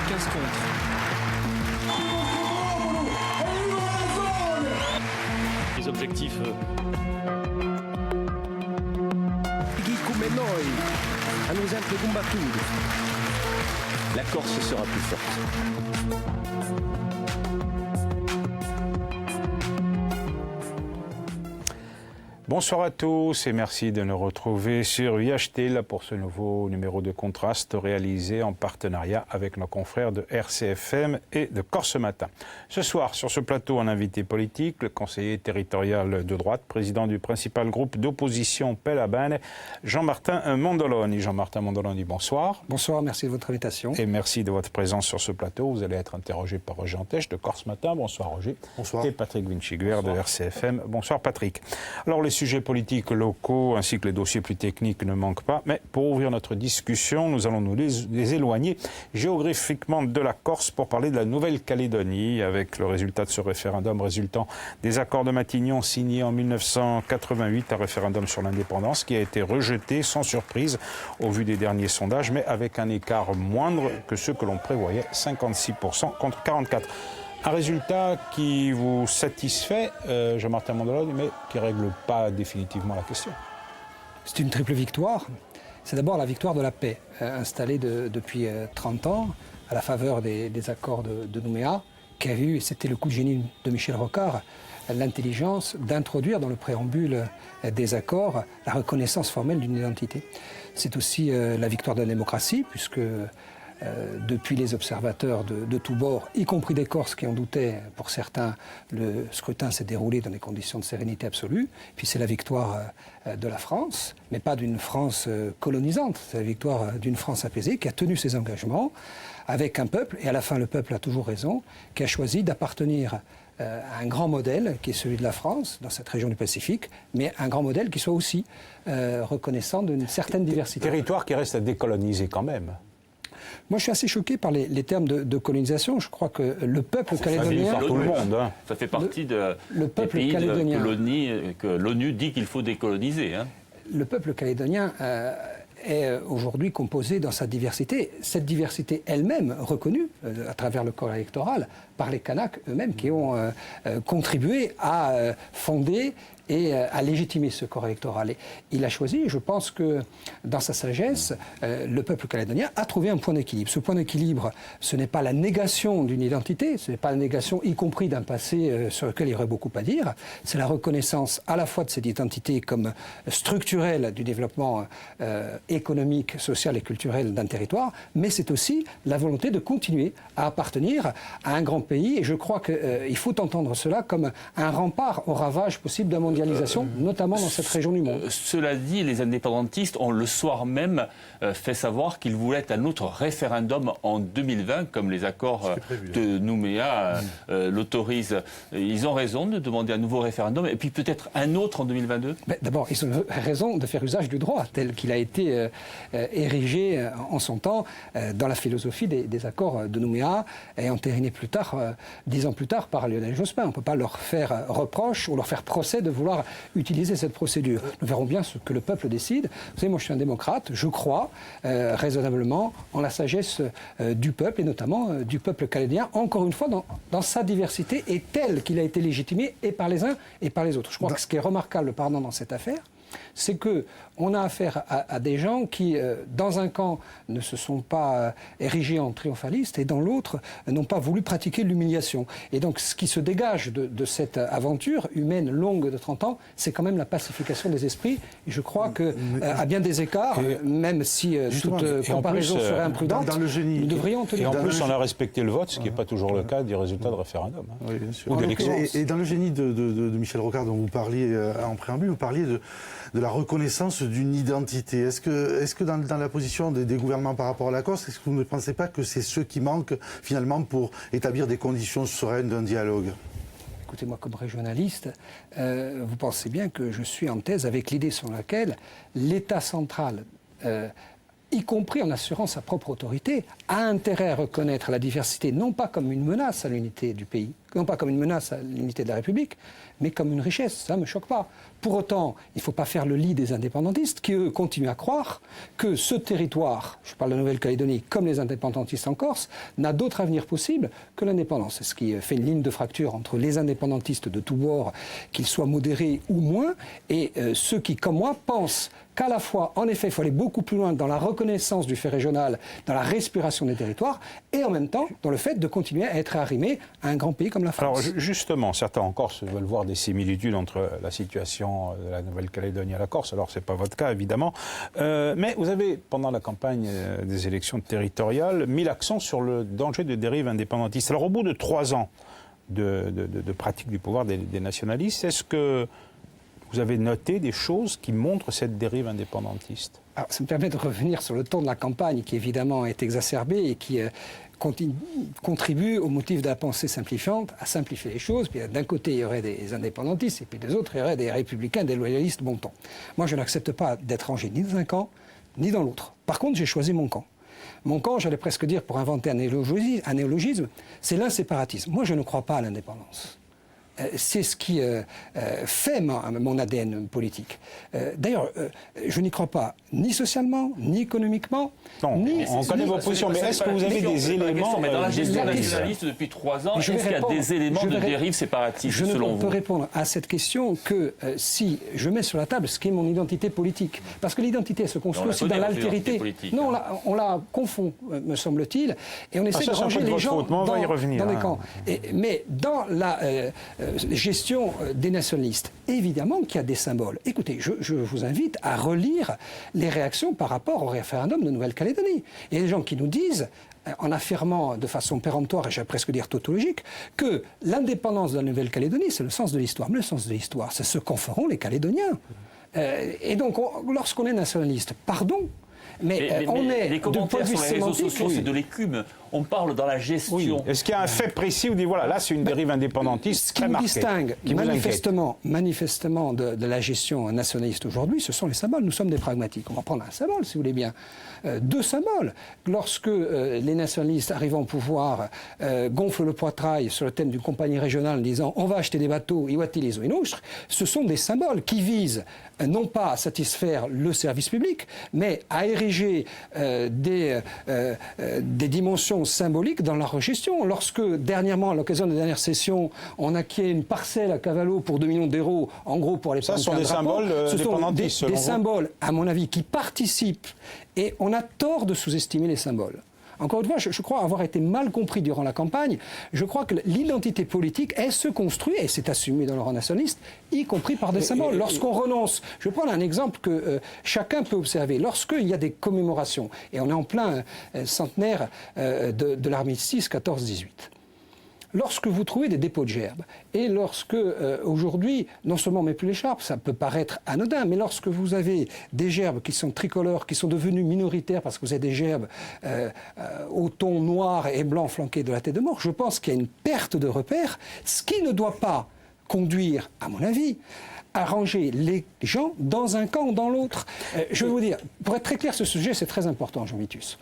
15 contre. Les objectifs. Chi come noi hanno sempre combattuto. La Corse sera plus forte. Bonsoir à tous et merci de nous retrouver sur UHT pour ce nouveau numéro de Contraste réalisé en partenariat avec nos confrères de RCFM et de Corse Matin. Ce soir, sur ce plateau, un invité politique, le conseiller territorial de droite, président du principal groupe d'opposition Pelabane, Jean-Martin Mondoloni. Jean-Martin Mondoloni, bonsoir. Bonsoir, merci de votre invitation. Et merci de votre présence sur ce plateau. Vous allez être interrogé par Roger Antèche de Corse Matin. Bonsoir Roger. Bonsoir. Et Patrick Vinciguer de RCFM. Bonsoir Patrick. Alors les sujets politiques locaux ainsi que les dossiers plus techniques ne manquent pas, mais pour ouvrir notre discussion, nous allons nous les éloigner géographiquement de la Corse pour parler de la Nouvelle-Calédonie avec le résultat de ce référendum résultant des accords de Matignon signés en 1988, un référendum sur l'indépendance qui a été rejeté sans surprise au vu des derniers sondages, mais avec un écart moindre que ceux que l'on prévoyait, 56% contre 44%. Un résultat qui vous satisfait, Jean-Martin Mondoloni, mais qui ne règle pas définitivement la question. C'est une triple victoire. C'est d'abord la victoire de la paix, installée depuis 30 ans, à la faveur des accords de Nouméa, qui a eu, c'était le coup de génie de Michel Rocard, l'intelligence d'introduire dans le préambule des accords la reconnaissance formelle d'une identité. C'est aussi la victoire de la démocratie, puisque depuis les observateurs de tous bords, y compris des Corses qui en doutaient, pour certains, le scrutin s'est déroulé dans des conditions de sérénité absolue. Puis c'est la victoire de la France, mais pas d'une France colonisante. C'est la victoire d'une France apaisée qui a tenu ses engagements avec un peuple, et à la fin le peuple a toujours raison, qui a choisi d'appartenir à un grand modèle qui est celui de la France, dans cette région du Pacifique, mais un grand modèle qui soit aussi reconnaissant d'une certaine diversité. Territoire qui reste à décoloniser quand même. Moi, je suis assez choqué par les termes de colonisation. Je crois que le peuple calédonien... Tout le monde, hein. Ça fait partie des pays calédonien, que l'ONU dit qu'il faut décoloniser. Hein. Le peuple calédonien est aujourd'hui composé dans sa diversité. Cette diversité elle-même reconnue à travers le corps électoral par les Kanaks eux-mêmes qui ont contribué à fonder et à légitimer ce corps électoral. Et il a choisi, je pense que dans sa sagesse, le peuple calédonien a trouvé un point d'équilibre. Ce point d'équilibre, ce n'est pas la négation d'une identité, ce n'est pas la négation y compris d'un passé sur lequel il y aurait beaucoup à dire, c'est la reconnaissance à la fois de cette identité comme structurelle du développement économique, social et culturel d'un territoire, mais c'est aussi la volonté de continuer à appartenir à un grand pays. Et je crois qu'il faut entendre cela comme un rempart au ravage possible d'un mondialisation, notamment dans cette région du monde. Cela dit, les indépendantistes ont le soir même fait savoir qu'ils voulaient un autre référendum en 2020, comme les accords de Nouméa l'autorisent. Ils ont raison de demander un nouveau référendum, et puis peut-être un autre en 2022 ? D'abord, ils ont raison de faire usage du droit, tel qu'il a été érigé en son temps dans la philosophie des accords de Nouméa, et entériné plus tard, 10 ans plus tard, par Lionel Jospin. On ne peut pas leur faire reproche ou leur faire procès de vouloir utiliser cette procédure. Nous verrons bien ce que le peuple décide. Vous savez, moi je suis un démocrate, je crois raisonnablement en la sagesse du peuple, et notamment du peuple calédonien, encore une fois dans sa diversité, et tel qu'il a été légitimé et par les uns et par les autres. Je crois que ce qui est remarquable dans cette affaire, c'est qu'on a affaire à des gens qui, dans un camp, ne se sont pas érigés en triomphalistes, et dans l'autre, n'ont pas voulu pratiquer l'humiliation. Et donc, ce qui se dégage de cette aventure humaine longue de 30 ans, c'est quand même la pacification des esprits. Et je crois qu'à bien des écarts, même si toute comparaison serait imprudente, nous devrions tenir. Et en plus, on a respecté le vote, ce qui n'est pas toujours le cas du résultat de référendum. Hein. Oui, bien sûr. Ou d'élection. Et dans le génie de Michel Rocard, dont vous parliez en préambule, vous parliez de la reconnaissance d'une identité. Est-ce que dans la position des gouvernements par rapport à la Corse, est-ce que vous ne pensez pas que c'est ce qui manque finalement pour établir des conditions sereines d'un dialogue ? Écoutez, moi, comme régionaliste, vous pensez bien que je suis en thèse avec l'idée selon laquelle l'État central y compris en assurant sa propre autorité, a intérêt à reconnaître la diversité, non pas comme une menace à l'unité du pays, non pas comme une menace à l'unité de la République, mais comme une richesse. Ça ne me choque pas. Pour autant, il ne faut pas faire le lit des indépendantistes qui, eux, continuent à croire que ce territoire, je parle de Nouvelle-Calédonie, comme les indépendantistes en Corse, n'a d'autre avenir possible que l'indépendance. C'est ce qui fait une ligne de fracture entre les indépendantistes de tous bords, qu'ils soient modérés ou moins, et ceux qui, comme moi, pensent qu'à la fois, en effet, il faut aller beaucoup plus loin dans la reconnaissance du fait régional, dans la respiration des territoires, et en même temps, dans le fait de continuer à être arrimé à un grand pays comme la France. Alors justement, certains en Corse veulent voir des similitudes entre la situation de la Nouvelle-Calédonie et la Corse. Alors, ce n'est pas votre cas, évidemment. Mais vous avez, pendant la campagne des élections territoriales, mis l'accent sur le danger de dérive indépendantiste. Alors, au bout de 3 ans de pratique du pouvoir des nationalistes, est-ce que vous avez noté des choses qui montrent cette dérive indépendantiste? Alors, ça me permet de revenir sur le ton de la campagne, qui évidemment est exacerbé et qui contribue au motif de la pensée simplifiante, à simplifier les choses. Puis d'un côté, il y aurait des indépendantistes, et puis des autres, il y aurait des républicains, des loyalistes bon ton. Moi, je n'accepte pas d'être rangé ni dans un camp, ni dans l'autre. Par contre, j'ai choisi mon camp. Mon camp, j'allais presque dire, pour inventer un néologisme, c'est l'inséparatisme. Moi, je ne crois pas à l'indépendance. C'est ce qui fait mon ADN politique. D'ailleurs, je n'y crois pas ni socialement, ni économiquement. Non, on connaît vos positions, mais est-ce que vous avez des éléments... Mais dans la gestion nationaliste depuis 3 ans, est-ce qu'il y a des éléments de dérive séparatiste selon vous? Je ne peux répondre à cette question que si je mets sur la table ce qui est mon identité politique. Parce que l'identité se construit aussi dans l'altérité. Non, on la confond, me semble-t-il, et on essaie de ranger les gens dans des camps. Mais dans la... gestion des nationalistes. Évidemment qu'il y a des symboles. Écoutez, je vous invite à relire les réactions par rapport au référendum de Nouvelle-Calédonie. Il y a des gens qui nous disent, en affirmant de façon péremptoire, et j'allais presque dire tautologique, que l'indépendance de la Nouvelle-Calédonie, c'est le sens de l'histoire. Mais le sens de l'histoire, c'est ce qu'en feront les Calédoniens. Et donc, lorsqu'on est nationaliste, pardon, mais on est les commentaires sur les réseaux sociaux, c'est de l'écume. On parle dans la gestion. Oui. Est-ce qu'il y a un fait précis où on dit voilà, là c'est une dérive indépendantiste très marquée? Ce qui nous distingue manifestement de la gestion nationaliste aujourd'hui, ce sont les symboles. Nous sommes des pragmatiques. On va prendre un symbole, si vous voulez bien. 2 symboles. Lorsque les nationalistes arrivant au pouvoir gonflent le poitrail sur le thème d'une compagnie régionale en disant on va acheter des bateaux, iwatilizo inouche, ce sont des symboles qui visent non pas à satisfaire le service public, mais à ériger des dimensions symboliques dans leur gestion. Lorsque, dernièrement, à l'occasion des dernières sessions, on acquiert une parcelle à Cavallo pour 2 millions d'euros, en gros pour les... Ça, ce sont des symboles indépendantistes, selon vous ? Des symboles, à mon avis, qui participent, et on a tort de sous-estimer les symboles. Encore une fois, je crois avoir été mal compris durant la campagne. Je crois que l'identité politique, elle se construit, et c'est assumé dans le rang nationaliste, y compris par des symboles. Lorsqu'on renonce, je vais prendre un exemple que chacun peut observer. Lorsqu'il y a des commémorations, et on est en plein centenaire de l'armistice 14-18, lorsque vous trouvez des dépôts de gerbes, et lorsque, aujourd'hui, non seulement on ne met plus l'écharpe, ça peut paraître anodin, mais lorsque vous avez des gerbes qui sont tricolores, qui sont devenues minoritaires parce que vous avez des gerbes au ton noir et blanc flanqués de la tête de mort, je pense qu'il y a une perte de repères, ce qui ne doit pas conduire, à mon avis, à ranger les gens dans un camp ou dans l'autre. Je vais vous dire, pour être très clair sur ce sujet, c'est très important, Jean Vitus.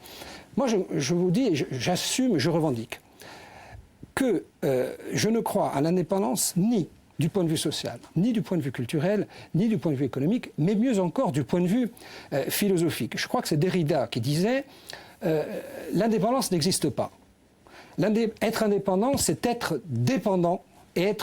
Moi, je vous dis, j'assume, je revendique que je ne crois à l'indépendance ni du point de vue social, ni du point de vue culturel, ni du point de vue économique, mais mieux encore du point de vue philosophique. Je crois que c'est Derrida qui disait l'indépendance n'existe pas. Être indépendant, c'est être dépendant et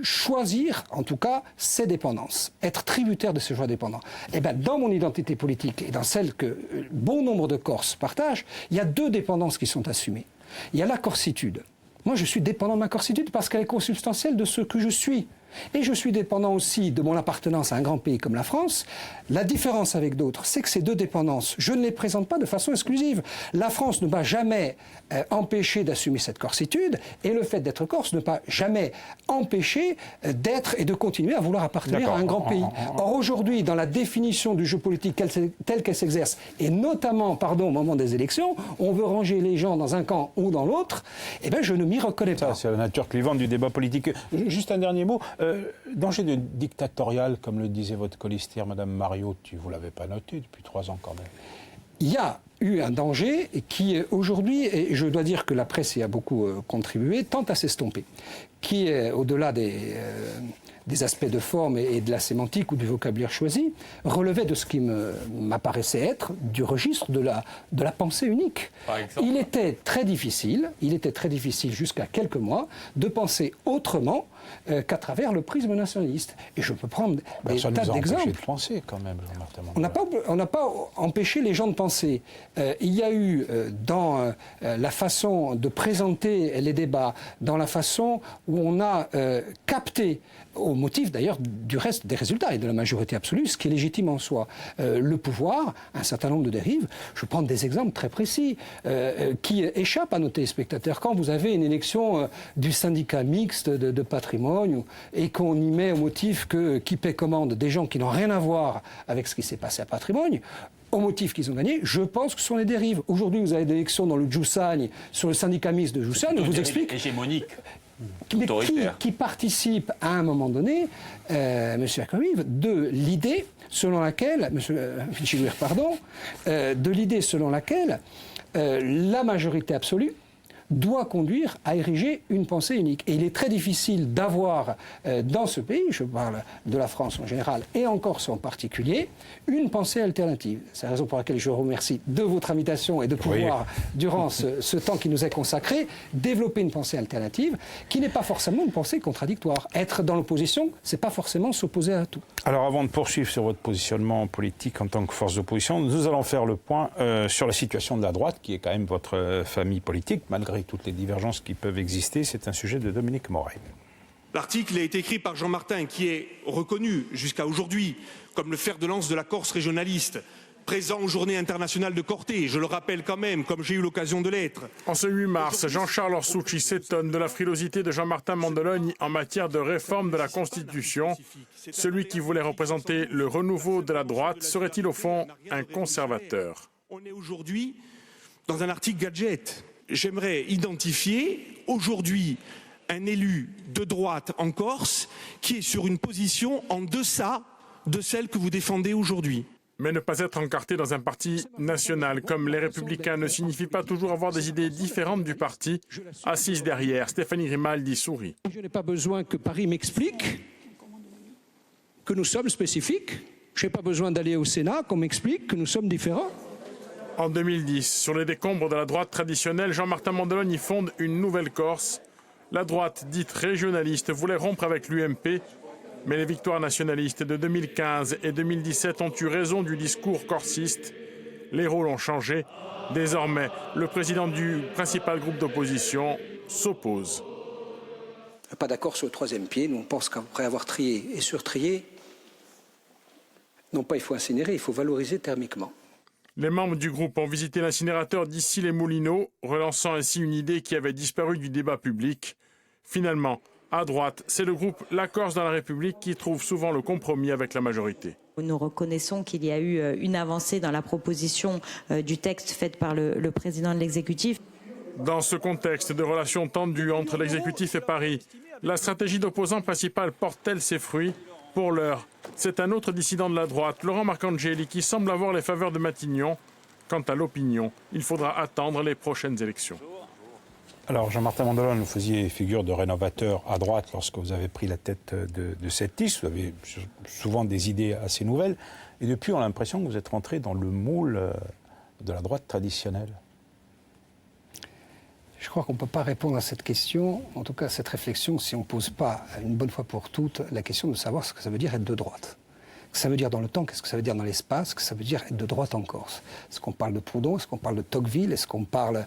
choisir, en tout cas, ses dépendances, être tributaire de ses choix dépendants. Eh bien, dans mon identité politique et dans celle que bon nombre de Corses partagent, il y a 2 dépendances qui sont assumées. Il y a la corsitude. Moi, je suis dépendant de ma corsitude parce qu'elle est consubstantielle de ce que je suis. Et je suis dépendant aussi de mon appartenance à un grand pays comme la France. La différence avec d'autres, c'est que ces 2 dépendances, je ne les présente pas de façon exclusive. La France ne m'a jamais empêché d'assumer cette corsitude, et le fait d'être corse ne m'a jamais empêché d'être et de continuer à vouloir appartenir à un grand pays. Or aujourd'hui, dans la définition du jeu politique telle qu'elle s'exerce, et notamment, au moment des élections, on veut ranger les gens dans un camp ou dans l'autre, eh bien je ne m'y reconnais pas. C'est la nature clivante du débat politique. Juste un dernier mot. Danger de dictatorial, comme le disait votre colistière, Madame Mariot, vous ne l'avez pas noté depuis 3 ans quand même. il y a eu un danger qui aujourd'hui, et je dois dire que la presse y a beaucoup contribué, tend à s'estomper, qui est au-delà des aspects de forme et de la sémantique ou du vocabulaire choisi, relevait de ce qui m'apparaissait être du registre de la pensée unique. Il était très difficile jusqu'à quelques mois, de penser autrement qu'à travers le prisme nationaliste. Et je peux prendre des tas d'exemples. De penser quand même, Jean-Martin Mandela. On n'a pas empêché les gens de penser. Il y a eu dans la façon de présenter les débats, dans la façon où on a capté, au motif d'ailleurs du reste des résultats et de la majorité absolue, ce qui est légitime en soi, le pouvoir, un certain nombre de dérives. Je prends des exemples très précis qui échappent à nos téléspectateurs. Quand vous avez une élection du syndicat mixte de patrimoine et qu'on y met au motif que qui paie commande des gens qui n'ont rien à voir avec ce qui s'est passé à Patrimoine, au motif qu'ils ont gagné, je pense que ce sont les dérives. Aujourd'hui, vous avez des élections dans le Djoussagne, sur le syndicat mixte de Djoussagne, on vous explique... Hégémonique. Qui participe à un moment donné, M. Akoviv, de l'idée selon laquelle, la majorité absolue doit conduire à ériger une pensée unique. Et il est très difficile d'avoir dans ce pays, je parle de la France en général et en Corse en particulier, une pensée alternative. C'est la raison pour laquelle je vous remercie de votre invitation et de pouvoir, durant ce temps qui nous est consacré, développer une pensée alternative qui n'est pas forcément une pensée contradictoire. Être dans l'opposition, c'est pas forcément s'opposer à tout. Alors avant de poursuivre sur votre positionnement politique en tant que force d'opposition, nous allons faire le point sur la situation de la droite, qui est quand même votre famille politique, malgré toutes les divergences qui peuvent exister. C'est un sujet de Dominique Moret. L'article a été écrit par Jean Martin, qui est reconnu jusqu'à aujourd'hui comme le fer de lance de la Corse régionaliste, présent aux Journées internationales de Corté, je le rappelle quand même, comme j'ai eu l'occasion de l'être. En ce 8 mars, Jean-Charles Orsucci s'étonne de la frilosité de Jean-Martin Mandologne en matière de réforme de la Constitution. Celui qui voulait représenter le renouveau de la droite serait-il au fond un conservateur? On est aujourd'hui dans un article gadget. J'aimerais identifier aujourd'hui un élu de droite en Corse qui est sur une position en deçà de celle que vous défendez aujourd'hui. Mais ne pas être encarté dans un parti national comme les Républicains ne signifie pas toujours avoir des idées différentes du parti. Assise derrière, Stéphanie Grimaldi sourit. Je n'ai pas besoin que Paris m'explique que nous sommes spécifiques. Je n'ai pas besoin d'aller au Sénat qu'on m'explique que nous sommes différents. En 2010, sur les décombres de la droite traditionnelle, Jean-Martin Mandologne y fonde une nouvelle Corse. La droite dite régionaliste voulait rompre avec l'UMP, mais les victoires nationalistes de 2015 et 2017 ont eu raison du discours corsiste. Les rôles ont changé. Désormais, le président du principal groupe d'opposition s'oppose. Pas d'accord sur le troisième pied. Nous, on pense qu'après avoir trié et surtrié, non pas il faut incinérer, il faut valoriser thermiquement. Les membres du groupe ont visité l'incinérateur d'Issy-les-Moulineaux, relançant ainsi une idée qui avait disparu du débat public. Finalement, à droite, c'est le groupe La Corse dans la République qui trouve souvent le compromis avec la majorité. Nous reconnaissons qu'il y a eu une avancée dans la proposition du texte faite par le président de l'exécutif. Dans ce contexte de relations tendues entre l'exécutif et Paris, la stratégie d'opposant principal porte-t-elle ses fruits? Pour l'heure, c'est un autre dissident de la droite, Laurent Marcangeli, qui semble avoir les faveurs de Matignon. Quant à l'opinion, il faudra attendre les prochaines élections. Alors, Jean-Martin Mandologne, vous faisiez figure de rénovateur à droite lorsque vous avez pris la tête de cette liste. Vous avez souvent des idées assez nouvelles. Et depuis, on a l'impression que vous êtes rentré dans le moule de la droite traditionnelle. Je crois qu'on ne peut pas répondre à cette question, en tout cas à cette réflexion, si on ne pose pas une bonne fois pour toutes la question de savoir ce que ça veut dire être de droite. Ce que ça veut dire dans le temps, qu'est-ce que ça veut dire dans l'espace, ce que ça veut dire être de droite en Corse. Est-ce qu'on parle de Proudhon, est-ce qu'on parle de Tocqueville, est-ce qu'on parle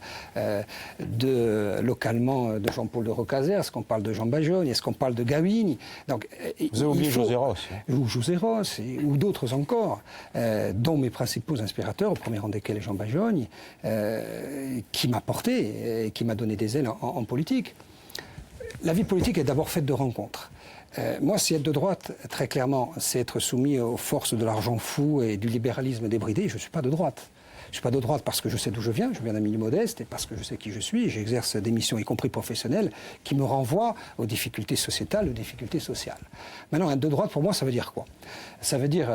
localement de Jean-Paul de Rocazère, est-ce qu'on parle de Jean Bajogne, est-ce qu'on parle de Gavini? Donc, vous avez oublié José Ross. Ou José Ross, ou d'autres encore, dont mes principaux inspirateurs, au premier rang desquels Jean Bajogne, qui m'a porté, et qui m'a donné des ailes en politique. La vie politique est d'abord faite de rencontres. Moi, si être de droite, très clairement, c'est être soumis aux forces de l'argent fou et du libéralisme débridé, je ne suis pas de droite. Je ne suis pas de droite parce que je sais d'où je viens d'un milieu modeste, et parce que je sais qui je suis, j'exerce des missions, y compris professionnelles, qui me renvoient aux difficultés sociétales, aux difficultés sociales. Maintenant, être de droite, pour moi, ça veut dire quoi? Ça veut dire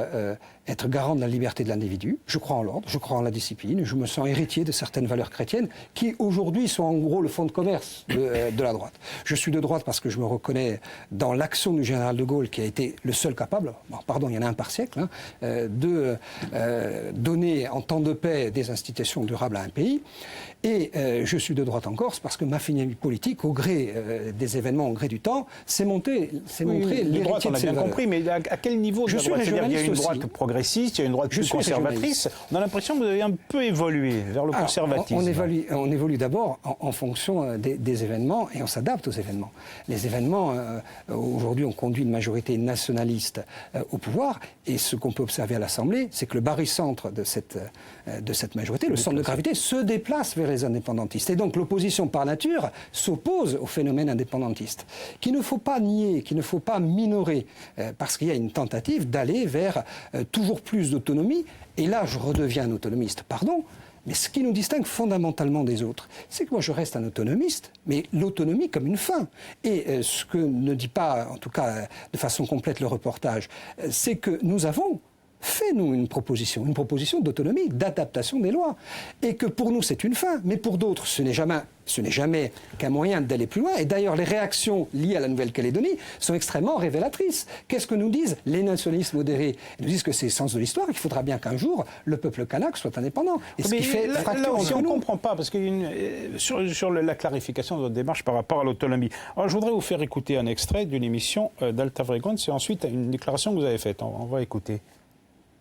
être garant de la liberté de l'individu. Je crois en l'ordre, je crois en la discipline. Je me sens héritier de certaines valeurs chrétiennes qui, aujourd'hui, sont en gros le fonds de commerce de la droite. Je suis de droite parce que je me reconnais dans l'action du général de Gaulle, qui a été le seul capable, il y en a un par siècle, de donner en temps de paix des institutions durables à un pays. Et je suis de droite en Corse parce que ma famille politique, au gré des événements, au gré du temps, s'est montré l'héritier de ces valeurs. Compris, mais à quel niveau de la droite? C'est-à-dire qu'il y a une droite progressiste, il y a une droite plus conservatrice. On a l'impression que vous avez un peu évolué vers le conservatisme. On évolue d'abord en fonction des événements et on s'adapte aux événements. Les événements, aujourd'hui, ont conduit une majorité nationaliste au pouvoir et ce qu'on peut observer à l'Assemblée, c'est que le barycentre de cette majorité, le centre de gravité, se déplace vers les indépendantistes. Et donc l'opposition par nature s'oppose au phénomène indépendantiste, qu'il ne faut pas nier, qu'il ne faut pas minorer, parce qu'il y a une tentative d'aller vers toujours plus d'autonomie. Et là, je redeviens un autonomiste, pardon, mais ce qui nous distingue fondamentalement des autres, c'est que moi je reste un autonomiste, mais l'autonomie comme une fin. Et ce que ne dit pas, en tout cas de façon complète le reportage, c'est que nous avons fait, nous, une proposition d'autonomie, d'adaptation des lois. Et que pour nous, c'est une fin, mais pour d'autres, ce n'est jamais qu'un moyen d'aller plus loin. Et d'ailleurs, les réactions liées à la Nouvelle-Calédonie sont extrêmement révélatrices. Qu'est-ce que nous disent les nationalistes modérés? Ils nous disent que c'est le sens de l'histoire, qu'il faudra bien qu'un jour, le peuple kanak soit indépendant. Et ce qui fait fracture entre nous. On ne comprend pas, parce qu'il y a sur la clarification de votre démarche par rapport à l'autonomie. Alors, je voudrais vous faire écouter un extrait d'une émission d'Alta Vregon. C'est ensuite une déclaration que vous avez faite. On va écouter.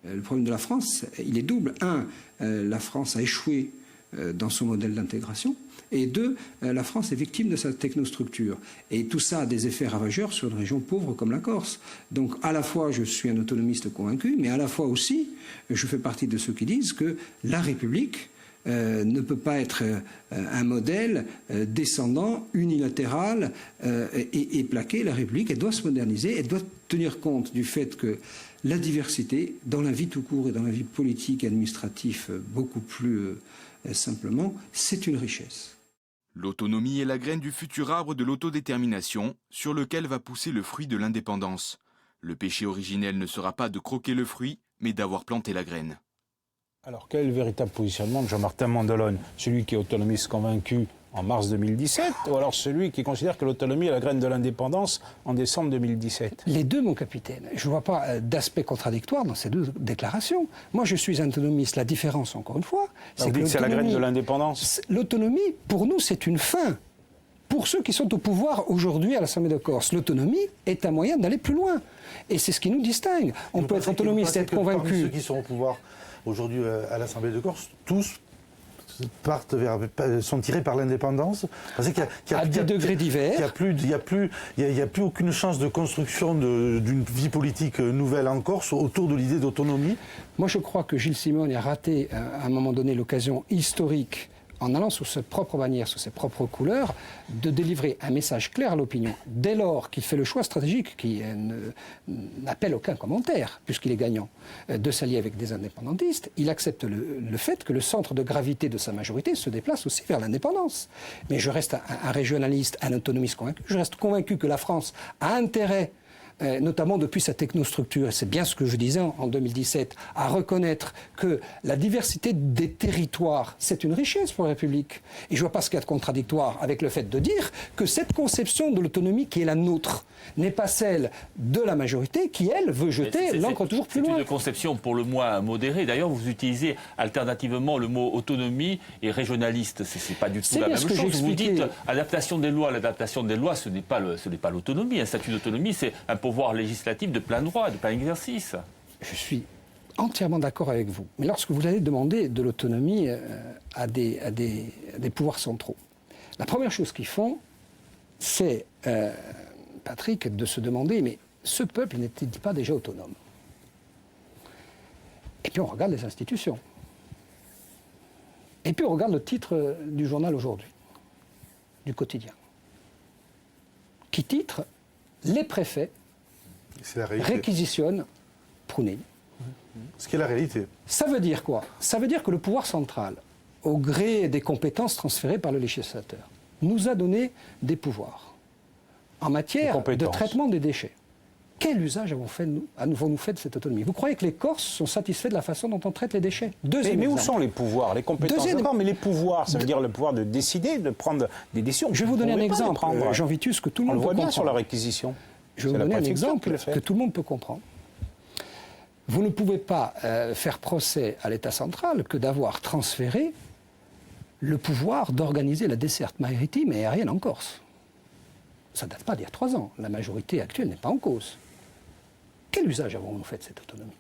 Le problème de la France, il est double. Un, la France a échoué dans son modèle d'intégration. Et deux, la France est victime de sa technostructure. Et tout ça a des effets ravageurs sur une région pauvre comme la Corse. Donc à la fois, je suis un autonomiste convaincu, mais à la fois aussi, je fais partie de ceux qui disent que la République ne peut pas être un modèle descendant, unilatéral et plaqué. La République, elle doit se moderniser, elle doit tenir compte du fait que la diversité, dans la vie tout court et dans la vie politique et administrative beaucoup plus simplement, c'est une richesse. L'autonomie est la graine du futur arbre de l'autodétermination sur lequel va pousser le fruit de l'indépendance. Le péché originel ne sera pas de croquer le fruit, mais d'avoir planté la graine. Alors, quel est le véritable positionnement de Jean-Martin Mandolone? Celui qui est autonomiste convaincu en mars 2017, ou alors celui qui considère que l'autonomie est la graine de l'indépendance en décembre 2017? Les deux, mon capitaine. Je ne vois pas d'aspect contradictoire dans ces deux déclarations. Moi, je suis autonomiste. La différence, encore une fois, c'est que c'est la graine de l'indépendance. L'autonomie, pour nous, c'est une fin. Pour ceux qui sont au pouvoir aujourd'hui à l'Assemblée de Corse, l'autonomie est un moyen d'aller plus loin. Et c'est ce qui nous distingue. On peut être autonomiste et être convaincu. Ceux qui sont au pouvoir aujourd'hui à l'Assemblée de Corse, tous sont tirés par l'indépendance. À des degrés divers. Il n'y a plus aucune chance de construction d'une vie politique nouvelle en Corse autour de l'idée d'autonomie. Moi, je crois que Gilles Simon a raté à un moment donné l'occasion historique, en allant sous ses propres bannières, sous ses propres couleurs, de délivrer un message clair à l'opinion. Dès lors qu'il fait le choix stratégique, qui n'appelle aucun commentaire, puisqu'il est gagnant, de s'allier avec des indépendantistes, il accepte le fait que le centre de gravité de sa majorité se déplace aussi vers l'indépendance. Mais je reste un régionaliste, un autonomiste convaincu. Je reste convaincu que la France a intérêt, notamment depuis sa technostructure, et c'est bien ce que je disais en 2017, à reconnaître que la diversité des territoires, c'est une richesse pour la République. Et je ne vois pas ce qu'il y a de contradictoire avec le fait de dire que cette conception de l'autonomie qui est la nôtre n'est pas celle de la majorité qui, elle, veut jeter l'encre toujours plus loin. C'est une conception pour le moins modérée. D'ailleurs, vous utilisez alternativement le mot autonomie et régionaliste. C'est pas du tout la même chose. Vous dites adaptation des lois. L'adaptation des lois, ce n'est pas l'autonomie. Un statut d'autonomie, c'est un pouvoir législatif de plein droit, de plein exercice. Je suis entièrement d'accord avec vous. Mais lorsque vous allez demander de l'autonomie à des pouvoirs centraux, la première chose qu'ils font, c'est, Patrick, de se demander, mais ce peuple n'était-il pas déjà autonome? Et puis on regarde les institutions. Et puis on regarde le titre du journal aujourd'hui, du quotidien, qui titre « Les préfets réquisitionnent Prounéi ». Ce qui est la réalité. Ça veut dire quoi? Ça veut dire que le pouvoir central, au gré des compétences transférées par le législateur, nous a donné des pouvoirs en matière de traitement des déchets, Quel usage avons-nous fait de cette autonomie? Vous croyez que les Corses sont satisfaits de la façon dont on traite les déchets? Mais où sont les pouvoirs, les compétences? D'accord, mais les pouvoirs, ça veut dire le pouvoir de décider, de prendre des décisions. Je vais vous donner un exemple, Jean Vitus, que tout le monde peut comprendre. On le voit bien sur la réquisition. Je vais vous donner un exemple que tout le monde peut comprendre. Vous ne pouvez pas faire procès à l'État central que d'avoir transféré le pouvoir d'organiser la desserte maritime et aérienne en Corse. Ça ne date pas d'il y a 3 ans. La majorité actuelle n'est pas en cause. Quel usage avons-nous fait de cette autonomie?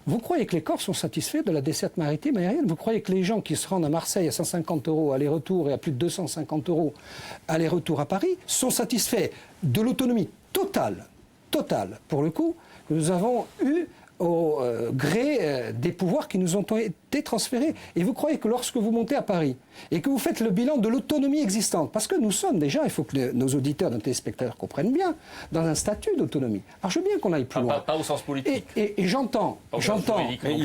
Vous croyez que les Corses sont satisfaits de la desserte maritime et aérienne? Vous croyez que les gens qui se rendent à Marseille à 150 € aller-retour et à plus de 250 € aller-retour à Paris sont satisfaits de l'autonomie totale, pour le coup, que nous avons eue au gré des pouvoirs qui nous ont été transférés? Et vous croyez que lorsque vous montez à Paris et que vous faites le bilan de l'autonomie existante, parce que nous sommes déjà, il faut que nos auditeurs, nos téléspectateurs comprennent bien, dans un statut d'autonomie. Alors je veux bien qu'on aille plus loin. Pas au sens politique. Et j'entends que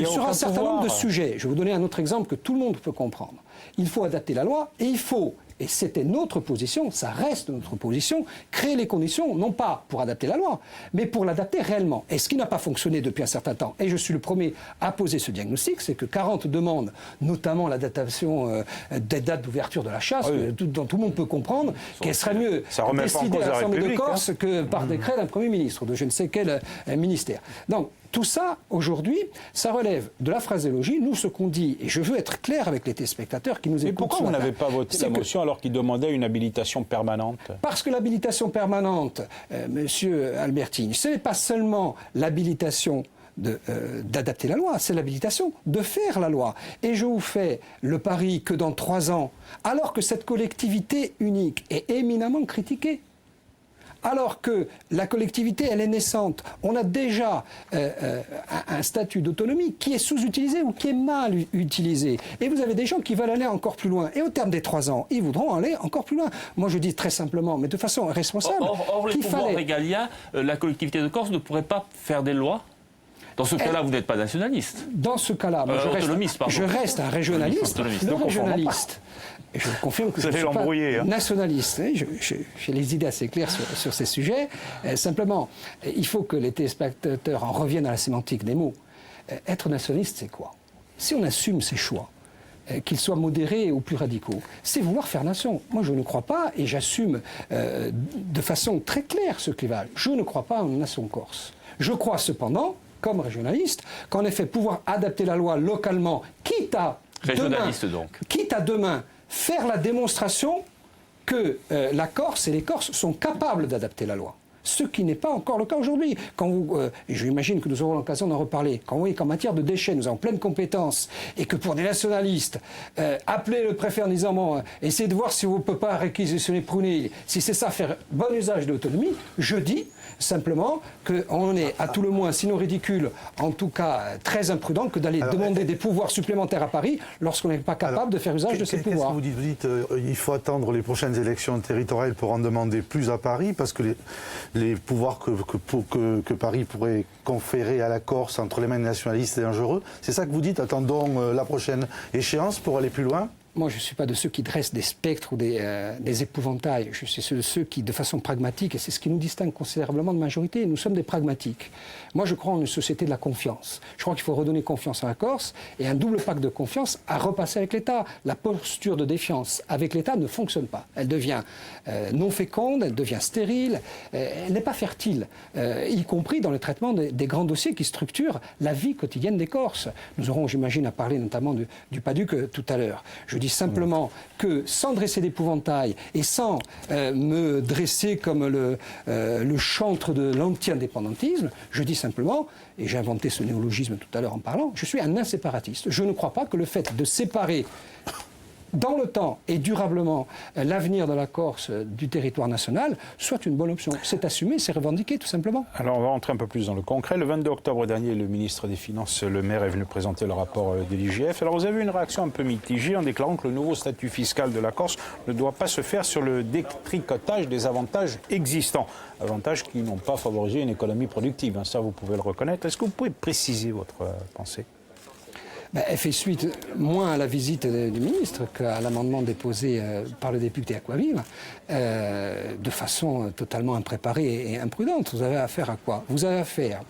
sur un certain nombre de sujets, je vais vous donner un autre exemple que tout le monde peut comprendre, il faut adapter la loi et il faut, et c'était notre position, ça reste notre position, créer les conditions, non pas pour adapter la loi, mais pour l'adapter réellement. Et ce qui n'a pas fonctionné depuis un certain temps, et je suis le premier à poser ce diagnostic, c'est que 40 demandes, notamment l'adaptation des dates d'ouverture de la chasse, dont tout le monde peut comprendre qu'elle serait mieux décidée à l'Assemblée de Corse que par décret d'un Premier ministre, ou de je ne sais quel ministère. Donc, tout ça, aujourd'hui, ça relève de la phraséologie. Nous, ce qu'on dit, et je veux être clair avec les téléspectateurs qui nous écoutent. Mais pourquoi vous n'avez pas voté la motion alors qu'il demandait une habilitation permanente? Parce que l'habilitation permanente, Monsieur Albertini, ce n'est pas seulement l'habilitation d'adapter la loi, c'est l'habilitation de faire la loi. Et je vous fais le pari que dans 3 ans, alors que cette collectivité unique est éminemment critiquée, alors que la collectivité, elle est naissante, on a déjà un statut d'autonomie qui est sous-utilisé ou qui est mal utilisé. Et vous avez des gens qui veulent aller encore plus loin. Et au terme des 3 ans, ils voudront aller encore plus loin. Moi, je dis très simplement, mais de façon responsable, Or les pouvoirs régaliens, la collectivité de Corse ne pourrait pas faire des lois? Dans ce cas-là, vous n'êtes pas nationaliste. Dans ce cas-là, je reste un régionaliste. Le régionaliste, je confirme que je ne suis pas nationaliste. J'ai les idées assez claires sur ces sujets. Simplement, il faut que les téléspectateurs en reviennent à la sémantique des mots. Être nationaliste, c'est quoi? Si on assume ses choix, qu'ils soient modérés ou plus radicaux, c'est vouloir faire nation. Moi, je ne crois pas, et j'assume de façon très claire ce clivage, je ne crois pas en une nation corse. Je crois cependant, comme régionaliste, qu'en effet, pouvoir adapter la loi localement, quitte à demain faire la démonstration que la Corse et les Corses sont capables d'adapter la loi. Ce qui n'est pas encore le cas aujourd'hui. J'imagine que nous aurons l'occasion d'en reparler. Quand vous voyez qu'en matière de déchets, nous avons pleine compétence et que pour des nationalistes, appeler le préfet en disant bon, essayez de voir si vous ne pouvez pas réquisitionner Prunil, si c'est ça, faire bon usage de l'autonomie, je dis simplement qu'on est à tout le moins, sinon ridicule, en tout cas très imprudent, que d'aller demander des pouvoirs supplémentaires à Paris lorsqu'on n'est pas capable de faire usage de ces pouvoirs. Qu'est-ce que vous dites? Vous dites il faut attendre les prochaines élections territoriales pour en demander plus à Paris, parce que les pouvoirs que Paris pourrait conférer à la Corse entre les mains des nationalistes est dangereux. C'est ça que vous dites? Attendons la prochaine échéance pour aller plus loin? Moi, je ne suis pas de ceux qui dressent des spectres ou des épouvantails. Je suis de ceux qui, de façon pragmatique, et c'est ce qui nous distingue considérablement de majorité, nous sommes des pragmatiques. Moi, je crois en une société de la confiance. Je crois qu'il faut redonner confiance à la Corse, et un double pacte de confiance à repasser avec l'État. La posture de défiance avec l'État ne fonctionne pas. Elle devient non féconde, elle devient stérile, elle n'est pas fertile, y compris dans le traitement des grands dossiers qui structurent la vie quotidienne des Corses. Nous aurons, j'imagine, à parler notamment du PADUC tout à l'heure. Je dis simplement que sans dresser d'épouvantail et sans me dresser comme le chantre de l'anti-indépendantisme, je dis simplement, et j'ai inventé ce néologisme tout à l'heure en parlant, je suis un inséparatiste. Je ne crois pas que le fait de séparer dans le temps et durablement l'avenir de la Corse du territoire national soit une bonne option. C'est assumé, c'est revendiqué tout simplement. Alors on va rentrer un peu plus dans le concret. Le 22 octobre dernier, le ministre des Finances, Le Maire, est venu présenter le rapport de l'IGF. Alors vous avez eu une réaction un peu mitigée en déclarant que le nouveau statut fiscal de la Corse ne doit pas se faire sur le détricotage des avantages existants. Avantages qui n'ont pas favorisé une économie productive. Ça, vous pouvez le reconnaître. Est-ce que vous pouvez préciser votre pensée ? Elle fait suite moins à la visite du ministre qu'à l'amendement déposé par le député Aquavive, de façon totalement impréparée et imprudente. Vous avez affaire à quoi? Vous avez affaire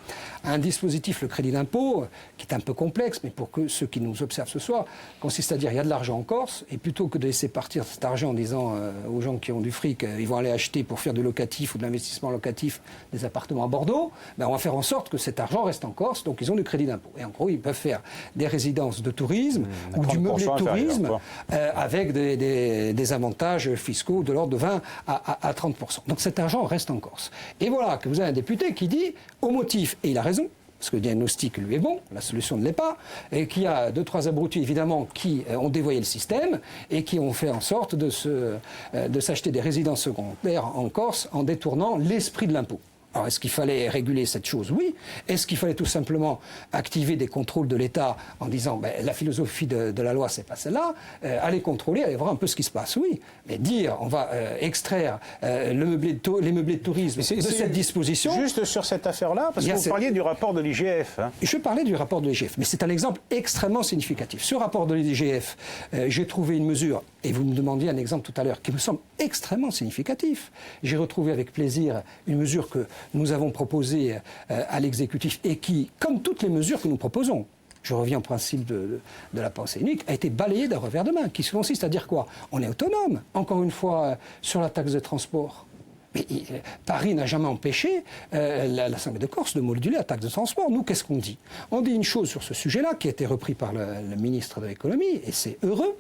à un dispositif, le crédit d'impôt, qui est un peu complexe, mais pour que ceux qui nous observent ce soir, consiste à dire il y a de l'argent en Corse, et plutôt que de laisser partir cet argent en disant aux gens qui ont du fric, ils vont aller acheter pour faire du locatif ou de l'investissement locatif des appartements à Bordeaux, on va faire en sorte que cet argent reste en Corse, donc ils ont du crédit d'impôt. Et en gros, ils peuvent faire des résidences de tourisme ou du meublé de tourisme avec des avantages fiscaux de l'ordre de 20 à 30%. Donc cet argent reste en Corse. Et voilà que vous avez un député qui dit, au motif, et il a raison, parce que le diagnostic lui est bon, la solution ne l'est pas, et qu'il y a 2-3 abrutis évidemment qui ont dévoyé le système et qui ont fait en sorte de s'acheter des résidences secondaires en Corse en détournant l'esprit de l'impôt. Alors, est-ce qu'il fallait réguler cette chose? Oui. Est-ce qu'il fallait tout simplement activer des contrôles de l'État en disant la philosophie de la loi, c'est pas celle-là, aller contrôler, aller voir un peu ce qui se passe? Oui. Mais dire on va extraire les meublés de tourisme de cette disposition... Juste sur cette affaire-là, parce que vous parliez du rapport de l'IGF. Je parlais du rapport de l'IGF, mais c'est un exemple extrêmement significatif. Ce rapport de l'IGF, j'ai trouvé une mesure, et vous me demandiez un exemple tout à l'heure, qui me semble extrêmement significatif. J'ai retrouvé avec plaisir une mesure que nous avons proposée à l'exécutif et qui, comme toutes les mesures que nous proposons, je reviens au principe de la pensée unique, a été balayée d'un revers de main, qui consiste à dire quoi? On est autonome, encore une fois, sur la taxe de transport. Mais Paris n'a jamais empêché l'Assemblée de Corse de moduler la taxe de transport. Nous, qu'est-ce qu'on dit? On dit une chose sur ce sujet-là, qui a été repris par le ministre de l'économie, et c'est heureux.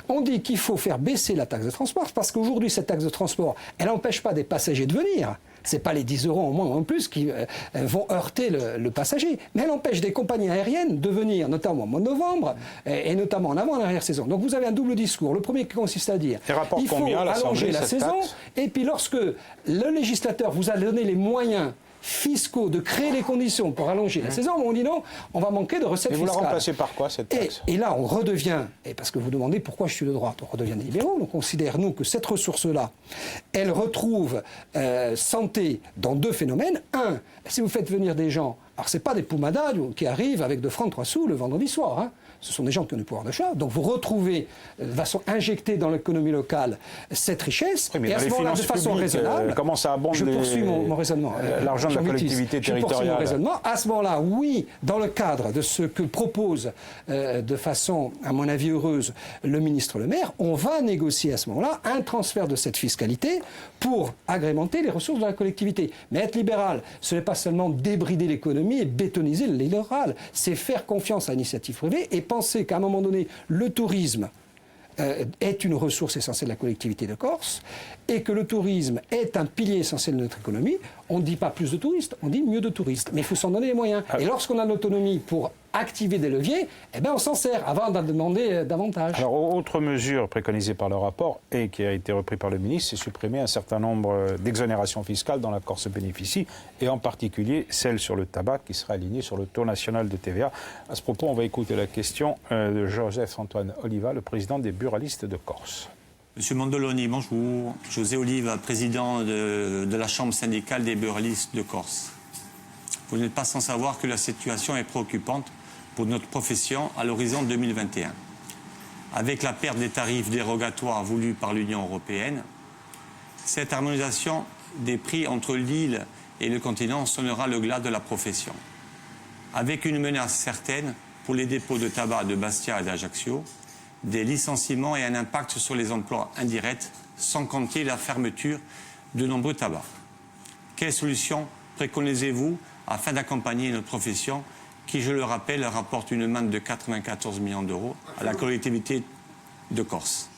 On dit qu'il faut faire baisser la taxe de transport, parce qu'aujourd'hui, cette taxe de transport, elle n'empêche pas des passagers de venir. Ce n'est pas les 10 € en moins ou en plus qui vont heurter le passager. Mais elle empêche des compagnies aériennes de venir, notamment au mois de novembre, et notamment en avant et en arrière-saison. Donc vous avez un double discours. Le premier qui consiste à dire il faut allonger la saison, et puis lorsque le législateur vous a donné les moyens fiscaux de créer les conditions pour allonger la saison, on dit non, on va manquer de recettes fiscales. Et vous la remplacez par quoi, cette taxe? Et là, on redevient, et parce que vous demandez pourquoi je suis de droite, on redevient des libéraux, on considère, nous, que cette ressource-là, elle retrouve santé dans deux phénomènes. Un, si vous faites venir des gens, alors c'est pas des poumadas qui arrivent avec 2 francs 3 sous le vendredi soir, hein. Ce sont des gens qui ont du pouvoir d'achat, donc vous retrouvez de façon injectée dans l'économie locale cette richesse, oui, mais et à ce moment-là, de façon raisonnable, comment ça abonde je poursuis mon raisonnement. L'argent de la collectivité territoriale. Je poursuis mon raisonnement. À ce moment-là, oui, dans le cadre de ce que propose de façon, à mon avis, heureuse, le ministre Le Maire, on va négocier à ce moment-là un transfert de cette fiscalité pour agrémenter les ressources de la collectivité. Mais être libéral, ce n'est pas seulement débrider l'économie et bétoniser le littoral, c'est faire confiance à l'initiative privée et penser qu'à un moment donné, le tourisme est une ressource essentielle de la collectivité de Corse et que le tourisme est un pilier essentiel de notre économie. On ne dit pas plus de touristes, on dit mieux de touristes. Mais il faut s'en donner les moyens. Et lorsqu'on a l'autonomie pour activer des leviers, on s'en sert avant d'en demander davantage. Alors, autre mesure préconisée par le rapport et qui a été reprise par le ministre, c'est supprimer un certain nombre d'exonérations fiscales dont la Corse bénéficie, et en particulier celle sur le tabac qui sera alignée sur le taux national de TVA. À ce propos, on va écouter la question de Joseph-Antoine Oliva, le président des buralistes de Corse. Monsieur Mandoloni, bonjour. José Oliva, président de la Chambre syndicale des buralistes de Corse. Vous n'êtes pas sans savoir que la situation est préoccupante pour notre profession à l'horizon 2021. Avec la perte des tarifs dérogatoires voulus par l'Union européenne, cette harmonisation des prix entre l'île et le continent sonnera le glas de la profession. Avec une menace certaine pour les dépôts de tabac de Bastia et d'Ajaccio, des licenciements et un impact sur les emplois indirects, sans compter la fermeture de nombreux tabacs. Quelle solution préconisez-vous afin d'accompagner notre profession qui, je le rappelle, rapporte une manne de 94 millions d'euros à la collectivité de Corse?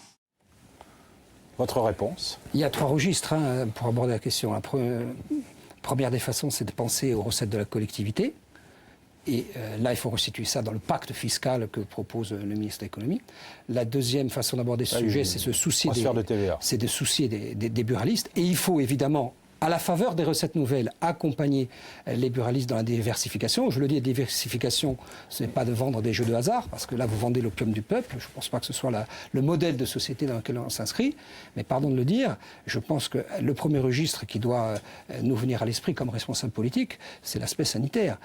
Votre réponse? Il y a 3 registres pour aborder la question. La première des façons, c'est de penser aux recettes de la collectivité. Et là, il faut restituer ça dans le pacte fiscal que propose le ministre de l'économie. La deuxième façon d'aborder ce sujet, c'est se soucier des buralistes. Et il faut évidemment à la faveur des recettes nouvelles, accompagner les buralistes dans la diversification. Je le dis, la diversification, ce n'est pas de vendre des jeux de hasard, parce que là, vous vendez l'opium du peuple. Je ne pense pas que ce soit le modèle de société dans lequel on s'inscrit. Mais pardon de le dire, je pense que le premier registre qui doit nous venir à l'esprit comme responsable politique, c'est l'aspect sanitaire.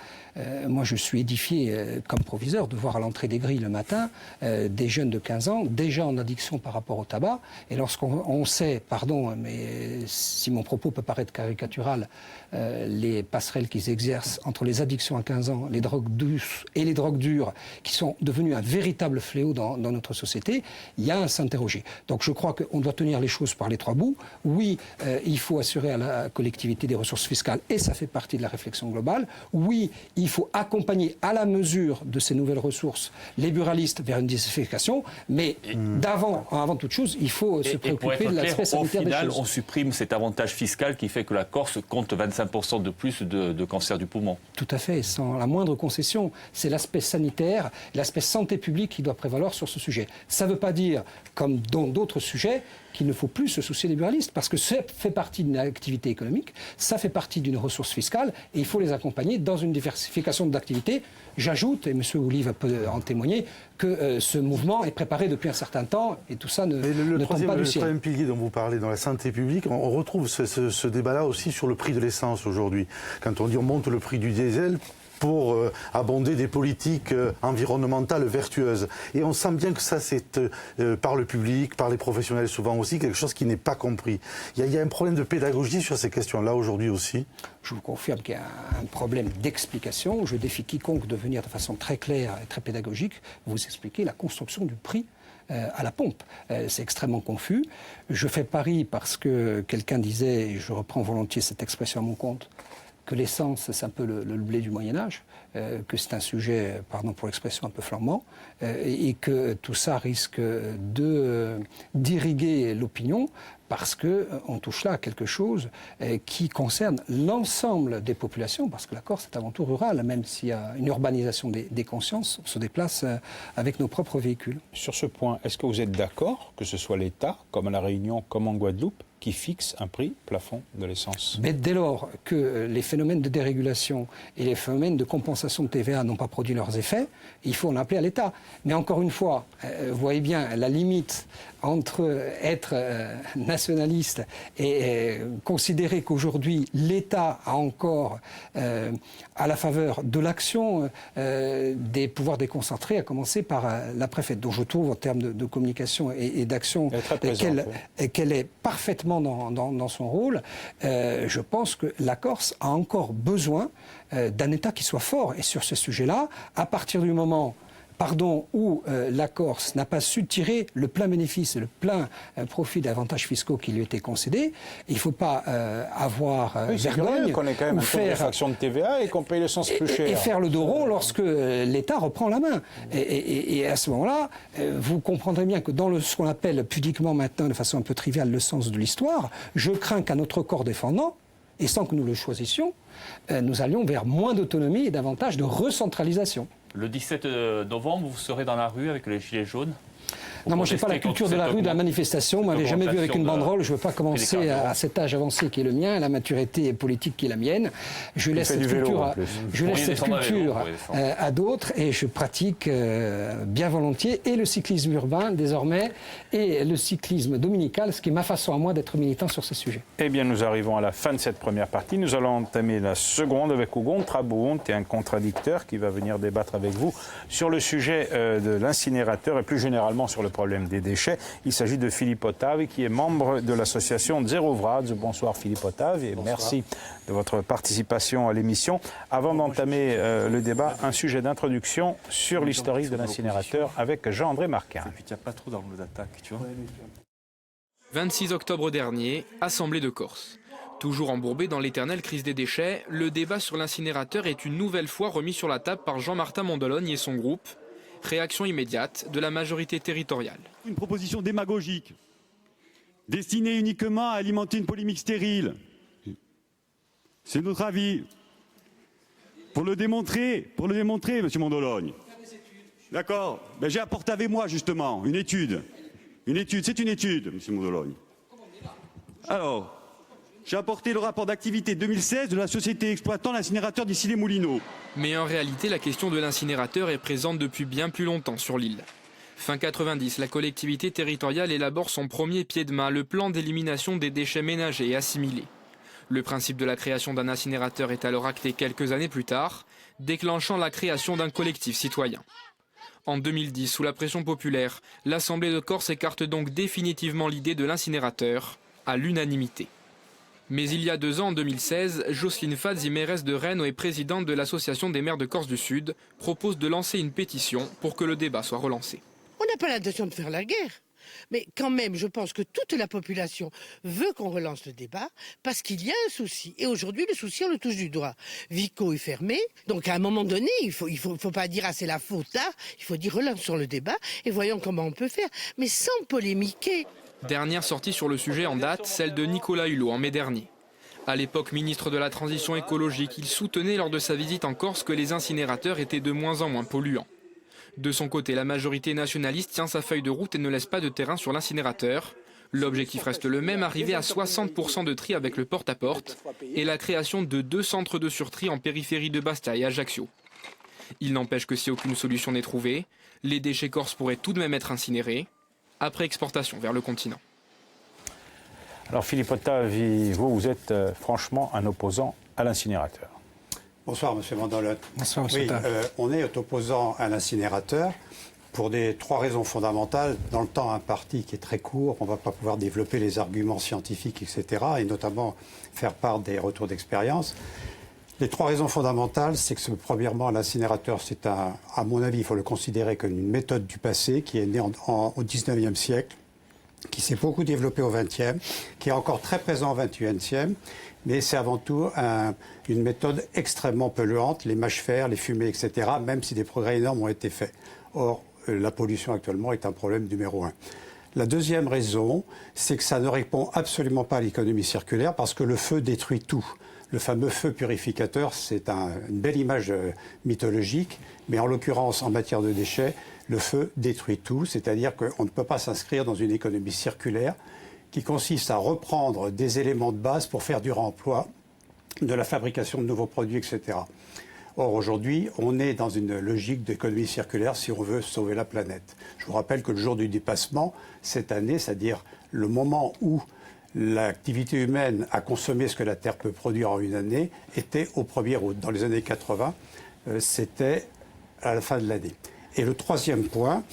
Moi, je suis édifié comme proviseur de voir à l'entrée des grilles le matin des jeunes de 15 ans déjà en addiction par rapport au tabac. Et lorsqu'on sait, pardon, mais si mon propos peut paraître caricatural, les passerelles qu'ils exercent entre les addictions à 15 ans, les drogues douces et les drogues dures, qui sont devenues un véritable fléau dans notre société, il y a à s'interroger. Donc je crois qu'on doit tenir les choses par les trois bouts. Oui, il faut assurer à la collectivité des ressources fiscales, et ça fait partie de la réflexion globale. Oui, il faut accompagner à la mesure de ces nouvelles ressources les buralistes vers une diversification, mais avant toute chose, il faut se préoccuper de l'aspect sanitaire des choses. Au final, on supprime cet avantage fiscal qui fait que la Corse compte 25% de plus de cancer du poumon. Tout à fait, sans la moindre concession. C'est l'aspect sanitaire, l'aspect santé publique qui doit prévaloir sur ce sujet. Ça ne veut pas dire, comme dans d'autres sujets, qu'il ne faut plus se soucier des buralistes, parce que ça fait partie d'une activité économique, ça fait partie d'une ressource fiscale, et il faut les accompagner dans une diversification d'activités. J'ajoute, et M. Olive peut en témoigner, que ce mouvement est préparé depuis un certain temps, et tout ça ne tombe pas du ciel. Le troisième pilier dont vous parlez dans la santé publique, on retrouve ce débat-là aussi sur le prix de l'essence aujourd'hui. Quand on dit on monte le prix du diesel pour abonder des politiques environnementales vertueuses. Et on sent bien que ça, c'est par le public, par les professionnels souvent aussi, quelque chose qui n'est pas compris. Il y a un problème de pédagogie sur ces questions-là aujourd'hui aussi. Je vous confirme qu'il y a un problème d'explication. Je défie quiconque de venir de façon très claire et très pédagogique vous expliquer la construction du prix à la pompe. C'est extrêmement confus. Je fais pari parce que quelqu'un disait, et je reprends volontiers cette expression à mon compte, que l'essence, c'est un peu le blé du Moyen-Âge, que c'est un sujet, pardon pour l'expression, un peu flambant, et que tout ça risque d'irriguer l'opinion, parce qu'on touche là à quelque chose qui concerne l'ensemble des populations, parce que la Corse est avant tout rurale, même s'il y a une urbanisation des consciences, on se déplace avec nos propres véhicules. Sur ce point, est-ce que vous êtes d'accord que ce soit l'État, comme à La Réunion, comme en Guadeloupe, qui fixe un prix plafond de l'essence? Mais dès lors que les phénomènes de dérégulation et les phénomènes de compensation de TVA n'ont pas produit leurs effets, il faut en appeler à l'État. Mais encore une fois, vous voyez bien la limite entre être nationaliste et considérer qu'aujourd'hui l'État a encore, à la faveur de l'action, des pouvoirs déconcentrés, à commencer par la préfète, dont je trouve en termes de communication et d'action qu'elle est parfaitement dans son rôle. Je pense que la Corse a encore besoin d'un État qui soit fort. Et sur ce sujet-là, à partir du moment où la Corse n'a pas su tirer le plein bénéfice et le plein profit d'avantages fiscaux qui lui étaient concédés, il ne faut pas avoir vergogne qu'on ait quand même un taux de réfaction de TVA et qu'on paye l'essence plus cher. Et faire le dos rond lorsque l'État reprend la main. Et à ce moment-là, vous comprendrez bien que dans ce qu'on appelle pudiquement maintenant, de façon un peu triviale, le sens de l'histoire, je crains qu'à notre corps défendant, et sans que nous le choisissions, nous allions vers moins d'autonomie et davantage de recentralisation. Le 17 novembre, vous serez dans la rue avec les Gilets jaunes? Non, moi je n'ai pas la culture de la rue, de la manifestation. Vous ne m'avez jamais vu avec une banderole. Je ne veux pas commencer à cet âge avancé qui est le mien, à la maturité politique qui est la mienne. Je laisse cette culture à d'autres et je pratique bien volontiers et le cyclisme urbain désormais et le cyclisme dominical, ce qui est ma façon à moi d'être militant sur ces sujets. Eh bien, nous arrivons à la fin de cette première partie. Nous allons entamer la seconde avec Ougon Trabouhont et un contradicteur qui va venir débattre avec vous sur le sujet de l'incinérateur et plus généralement sur le problème des déchets. Il s'agit de Philippe Otave qui est membre de l'association Zero Vrad. Bonsoir Philippe Otave et merci de votre participation à l'émission. Avant d'entamer le débat, un sujet d'introduction sur l'historique de l'incinérateur avec Jean-André Marquin. 26 octobre dernier, Assemblée de Corse. Toujours embourbé dans l'éternelle crise des déchets, le débat sur l'incinérateur est une nouvelle fois remis sur la table par Jean-Martin Mondologne et son groupe. Réaction immédiate de la majorité territoriale. Une proposition démagogique, destinée uniquement à alimenter une polémique stérile. C'est notre avis. Pour le démontrer, M. Mondologne. D'accord. Ben, j'ai apporté avec moi, justement, une étude. C'est une étude, M. Mondologne. Alors, j'ai apporté le rapport d'activité 2016 de la société exploitant l'incinérateur d'Issy-les-Moulineaux. Mais en réalité, la question de l'incinérateur est présente depuis bien plus longtemps sur l'île. Fin 90, la collectivité territoriale élabore son premier pied de main, le plan d'élimination des déchets ménagers et assimilés. Le principe de la création d'un incinérateur est alors acté quelques années plus tard, déclenchant la création d'un collectif citoyen. En 2010, sous la pression populaire, l'Assemblée de Corse écarte donc définitivement l'idée de l'incinérateur, à l'unanimité. Mais il y a 2 ans, en 2016, Jocelyne Fadzi, mairesse de Rennes et présidente de l'Association des maires de Corse du Sud, propose de lancer une pétition pour que le débat soit relancé. On n'a pas l'intention de faire la guerre. Mais quand même, je pense que toute la population veut qu'on relance le débat parce qu'il y a un souci. Et aujourd'hui, le souci, on le touche du doigt. Vico est fermé. Donc, à un moment donné, il faut pas dire « ah, c'est la faute là ». Il faut dire « relançons le débat et voyons comment on peut faire ». Mais sans polémiquer. Dernière sortie sur le sujet en date, celle de Nicolas Hulot en mai dernier. À l'époque ministre de la Transition écologique, il soutenait lors de sa visite en Corse que les incinérateurs étaient de moins en moins polluants. De son côté, la majorité nationaliste tient sa feuille de route et ne laisse pas de terrain sur l'incinérateur. L'objectif reste le même, arriver à 60% de tri avec le porte-à-porte et la création de 2 centres de surtri en périphérie de Bastia et Ajaccio. Il n'empêche que si aucune solution n'est trouvée, les déchets corses pourraient tout de même être incinérés, après exportation vers le continent. Alors Philippe Ottavi, vous êtes franchement un opposant à l'incinérateur. Bonsoir Monsieur Mandolone. Bonsoir Monsieur Oui, on est opposant à l'incinérateur pour 3 raisons fondamentales. Dans le temps imparti qui est très court, on ne va pas pouvoir développer les arguments scientifiques, etc. et notamment faire part des retours d'expérience. Les 3 raisons fondamentales, c'est que premièrement, l'incinérateur, c'est à mon avis, il faut le considérer comme une méthode du passé qui est née au 19e siècle, qui s'est beaucoup développée au 20e, qui est encore très présent au 21e, mais c'est avant tout une méthode extrêmement polluante, les mâches-fer, les fumées, etc., même si des progrès énormes ont été faits. Or, la pollution actuellement est un problème numéro 1. La deuxième raison, c'est que ça ne répond absolument pas à l'économie circulaire parce que le feu détruit tout. Le fameux feu purificateur, c'est une belle image mythologique, mais en l'occurrence, en matière de déchets, le feu détruit tout, c'est-à-dire qu'on ne peut pas s'inscrire dans une économie circulaire qui consiste à reprendre des éléments de base pour faire du réemploi, de la fabrication de nouveaux produits, etc. Or, aujourd'hui, on est dans une logique d'économie circulaire si on veut sauver la planète. Je vous rappelle que le jour du dépassement, cette année, c'est-à-dire le moment où l'activité humaine a consommé ce que la Terre peut produire en une année, était au 1er août. Dans les années 80, c'était à la fin de l'année. Et le troisième point,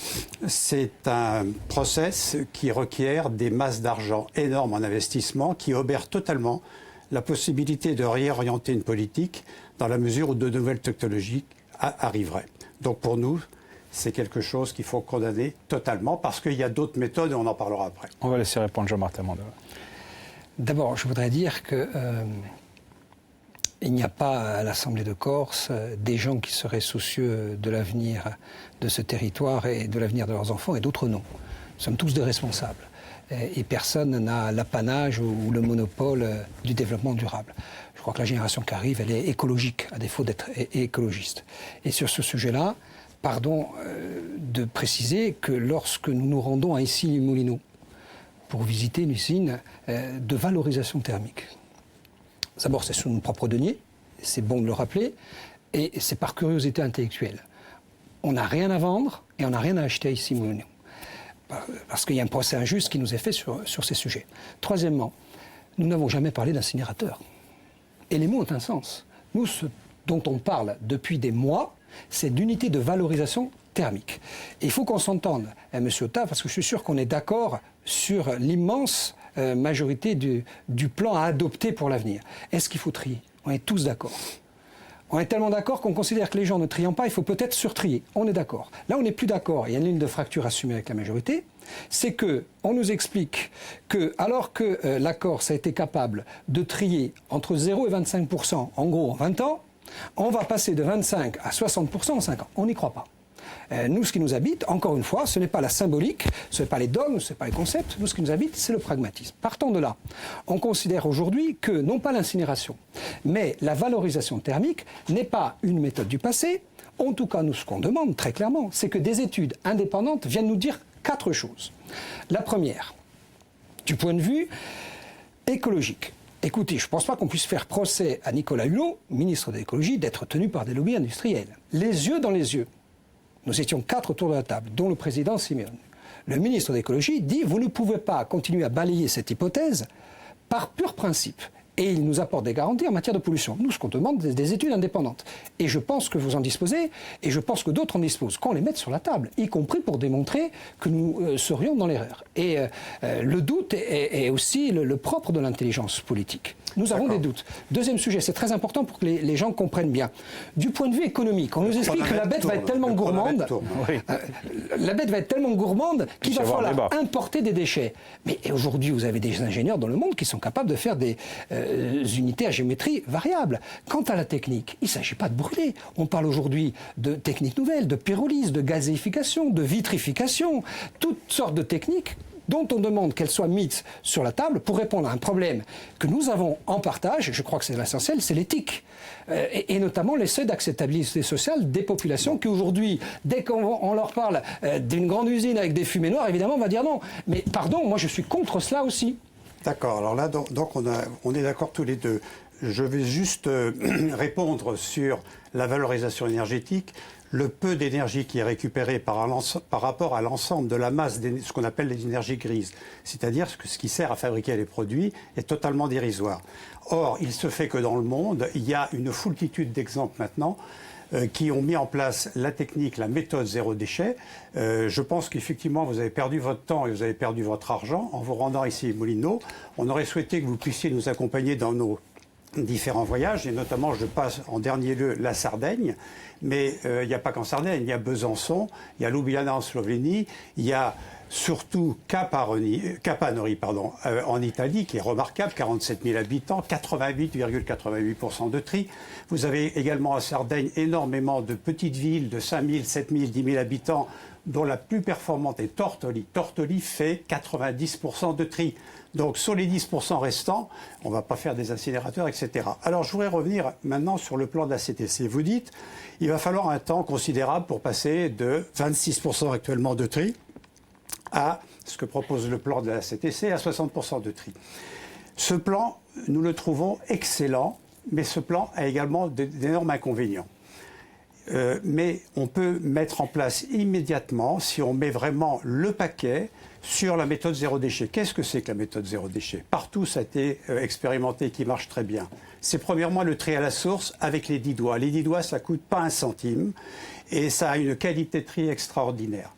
c'est un process qui requiert des masses d'argent énormes en investissement, qui obère totalement la possibilité de réorienter une politique dans la mesure où de nouvelles technologies arriveraient. Donc pour nous, c'est quelque chose qu'il faut condamner totalement parce qu'il y a d'autres méthodes et on en parlera après. On va laisser répondre Jean-Martin Mandolone. D'abord, je voudrais dire que il n'y a pas à l'Assemblée de Corse des gens qui seraient soucieux de l'avenir de ce territoire et de l'avenir de leurs enfants et d'autres non. Nous sommes tous des responsables et personne n'a l'apanage ou le monopole du développement durable. Je crois que la génération qui arrive, elle est écologique, à défaut d'être écologiste. Et sur ce sujet-là, pardon de préciser que lorsque nous nous rendons à Issy-les-Moulineaux pour visiter une usine de valorisation thermique, d'abord, c'est sous nos propres deniers, c'est bon de le rappeler, et c'est par curiosité intellectuelle. On n'a rien à vendre et on n'a rien à acheter ici, Moulineaux, parce qu'il y a un procès injuste qui nous est fait sur ces sujets. Troisièmement, nous n'avons jamais parlé d'incinérateur. Et les mots ont un sens. Nous, ce dont on parle depuis des mois, c'est d'unité de valorisation thermique. Et il faut qu'on s'entende, Monsieur Ottav, parce que je suis sûr qu'on est d'accord sur l'immense majorité du plan à adopter pour l'avenir. Est-ce qu'il faut trier? On est tous d'accord. On est tellement d'accord qu'on considère que les gens ne triant pas, il faut peut-être surtrier. On est d'accord. Là, on n'est plus d'accord. Il y a une ligne de fracture assumée avec la majorité. C'est qu'on nous explique que, alors que la Corse a été capable de trier entre 0 et 25%, en gros en 20 ans, on va passer de 25 à 60% en 5 ans. On n'y croit pas. Nous, ce qui nous habite, encore une fois, ce n'est pas la symbolique, ce n'est pas les dogmes, ce n'est pas les concepts. Nous, ce qui nous habite, c'est le pragmatisme. Partant de là, on considère aujourd'hui que, non pas l'incinération, mais la valorisation thermique n'est pas une méthode du passé. En tout cas, nous, ce qu'on demande très clairement, c'est que des études indépendantes viennent nous dire 4 choses. La première, du point de vue écologique. Écoutez, je ne pense pas qu'on puisse faire procès à Nicolas Hulot, ministre de l'écologie, d'être tenu par des lobbies industriels. Les yeux dans les yeux. Nous étions 4 autour de la table, dont le président Simeone. Le ministre de l'écologie dit « Vous ne pouvez pas continuer à balayer cette hypothèse par pur principe ». Et il nous apporte des garanties en matière de pollution. Nous, ce qu'on demande, c'est des études indépendantes. Et je pense que vous en disposez, et je pense que d'autres en disposent, qu'on les mette sur la table, y compris pour démontrer que nous serions dans l'erreur. Et le doute est aussi le propre de l'intelligence politique. Nous avons des doutes. Deuxième sujet, c'est très important pour que les gens comprennent bien. Du point de vue économique, on nous explique que la bête va être tellement gourmande, la bête va être tellement gourmande qu'il va falloir importer des déchets. Mais aujourd'hui, vous avez des ingénieurs dans le monde qui sont capables de faire des unités à géométrie variable. Quant à la technique, il ne s'agit pas de brûler. On parle aujourd'hui de techniques nouvelles, de pyrolyse, de gazéification, de vitrification, toutes sortes de techniques dont on demande qu'elles soient mises sur la table pour répondre à un problème que nous avons en partage, je crois que c'est l'essentiel, c'est l'éthique. Et notamment les seuils d'acceptabilité sociale des populations qui aujourd'hui, dès qu'on leur parle d'une grande usine avec des fumées noires, évidemment on va dire non. Mais pardon, moi je suis contre cela aussi. D'accord, alors là, donc on est d'accord tous les deux. Je vais juste répondre sur la valorisation énergétique. Le peu d'énergie qui est récupéré par rapport à l'ensemble de la masse, ce qu'on appelle les énergies grises, c'est-à-dire que ce qui sert à fabriquer les produits, est totalement dérisoire. Or, il se fait que dans le monde, il y a une foultitude d'exemples maintenant qui ont mis en place la technique, la méthode zéro déchet. Je pense qu'effectivement, vous avez perdu votre temps et vous avez perdu votre argent en vous rendant ici à Moulineau. On aurait souhaité que vous puissiez nous accompagner dans nos différents voyages, et notamment, je passe en dernier lieu la Sardaigne. Mais il n'y a pas qu'en Sardaigne, il y a Besançon, il y a Ljubljana en Slovénie, il y a surtout Capanori en Italie, qui est remarquable, 47 000 habitants, 88,88% de tri. Vous avez également en Sardaigne énormément de petites villes de 5 000, 7 000, 10 000 habitants, dont la plus performante est Tortoli. Tortoli fait 90% de tri. Donc sur les 10% restants, on ne va pas faire des incinérateurs, etc. Alors je voudrais revenir maintenant sur le plan de la CTC. Vous dites, il va falloir un temps considérable pour passer de 26% actuellement de tri à ce que propose le plan de la CTC, à 60% de tri. Ce plan, nous le trouvons excellent, mais ce plan a également d'énormes inconvénients. Mais on peut mettre en place immédiatement, si on met vraiment le paquet, sur la méthode zéro déchet. Qu'est-ce que c'est que la méthode zéro déchet? Partout, ça a été expérimenté et qui marche très bien. C'est premièrement le tri à la source avec les 10 doigts. Les 10 doigts, ça ne coûte pas un centime et ça a une qualité de tri extraordinaire.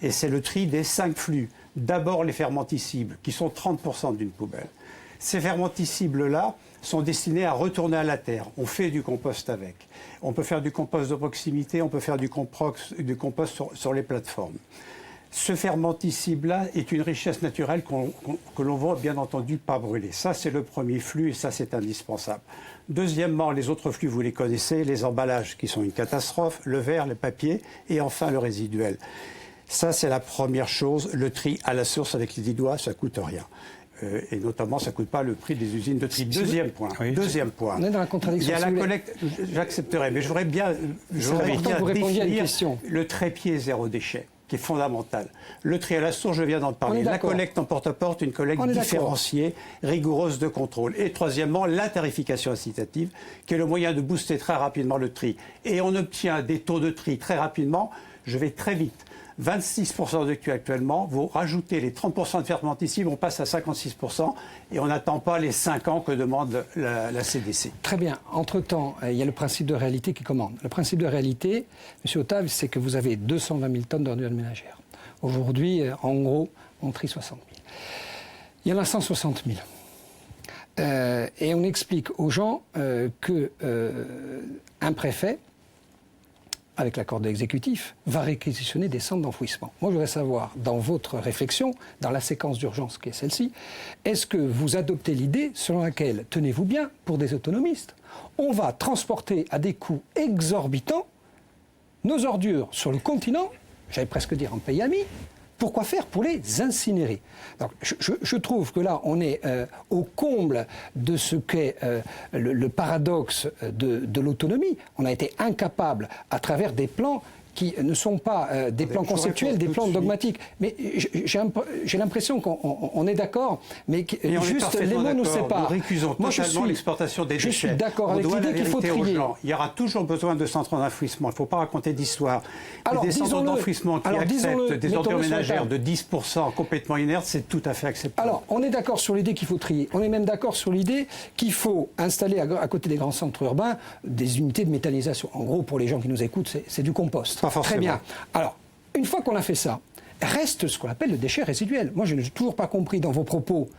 Et c'est le tri des 5 flux. D'abord les fermenticibles, qui sont 30% d'une poubelle. Ces fermenticibles-là sont destinés à retourner à la terre. On fait du compost avec. On peut faire du compost de proximité, on peut faire du compost sur les plateformes. Ce fermenticible-là est une richesse naturelle que l'on va bien entendu pas brûler. Ça, c'est le premier flux et ça, c'est indispensable. Deuxièmement, les autres flux, vous les connaissez, les emballages qui sont une catastrophe, le verre, le papier et enfin le résiduel. Ça, c'est la première chose. Le tri à la source avec les 10 doigts, ça ne coûte rien. Et notamment, ça ne coûte pas le prix des usines de tri. Deuxième point. On est dans la contradiction. Il y a la collecte, j'accepterai, mais je voudrais bien définir le trépied zéro déchet, qui est fondamental. Le tri à la source, je viens d'en parler. La collecte en porte-à-porte, une collecte différenciée, rigoureuse de contrôle. Et troisièmement, la tarification incitative, qui est le moyen de booster très rapidement le tri. Et on obtient des taux de tri très rapidement. Je vais très vite. 26% de tri actuellement, vous rajoutez les 30% de fermenticides, on passe à 56% et on n'attend pas les 5 ans que demande la CDC. Très bien. Entre-temps, il y a le principe de réalité qui commande. Le principe de réalité, M. Otave, c'est que vous avez 220 000 tonnes d'ordures ménagères. Aujourd'hui, en gros, on trie 60 000. Il y en a 160 000. Et on explique aux gens qu'un préfet, avec l'accord de l'exécutif, va réquisitionner des centres d'enfouissement. Moi, je voudrais savoir, dans votre réflexion, dans la séquence d'urgence qui est celle-ci, est-ce que vous adoptez l'idée selon laquelle, tenez-vous bien, pour des autonomistes, on va transporter à des coûts exorbitants nos ordures sur le continent, j'allais presque dire en pays ami, pourquoi faire? Pour les incinérer. Donc, je trouve que là, on est au comble de ce qu'est le paradoxe de l'autonomie. On a été incapable, à travers des plans qui ne sont pas des plans conceptuels, des plans dogmatiques. Mais j'ai l'impression qu'on est d'accord, mais juste les mots nous séparent. Nous récusons totalement l'exportation des déchets. Je suis d'accord avec l'idée qu'il faut trier. Il y aura toujours besoin de centres d'enfouissement. Il ne faut pas raconter d'histoire. Des centres d'enfouissement qui acceptent des ordures ménagères de 10% complètement inertes, c'est tout à fait acceptable. Alors, on est d'accord sur l'idée qu'il faut trier. On est même d'accord sur l'idée qu'il faut installer à côté des grands centres urbains des unités de méthanisation. En gros, pour les gens qui nous écoutent, c'est du compost. Pas forcément. Très bien. Alors, une fois qu'on a fait ça, reste ce qu'on appelle le déchet résiduel. Moi, je n'ai toujours pas compris dans vos propos,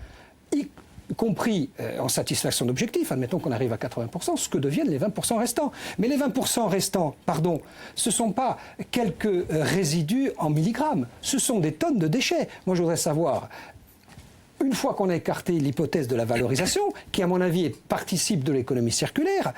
y compris en satisfaction d'objectifs, admettons qu'on arrive à 80%, ce que deviennent les 20% restants. Mais les 20% restants, pardon, ce ne sont pas quelques résidus en milligrammes, ce sont des tonnes de déchets. Moi, je voudrais savoir... Une fois qu'on a écarté l'hypothèse de la valorisation, qui à mon avis participe de l'économie circulaire,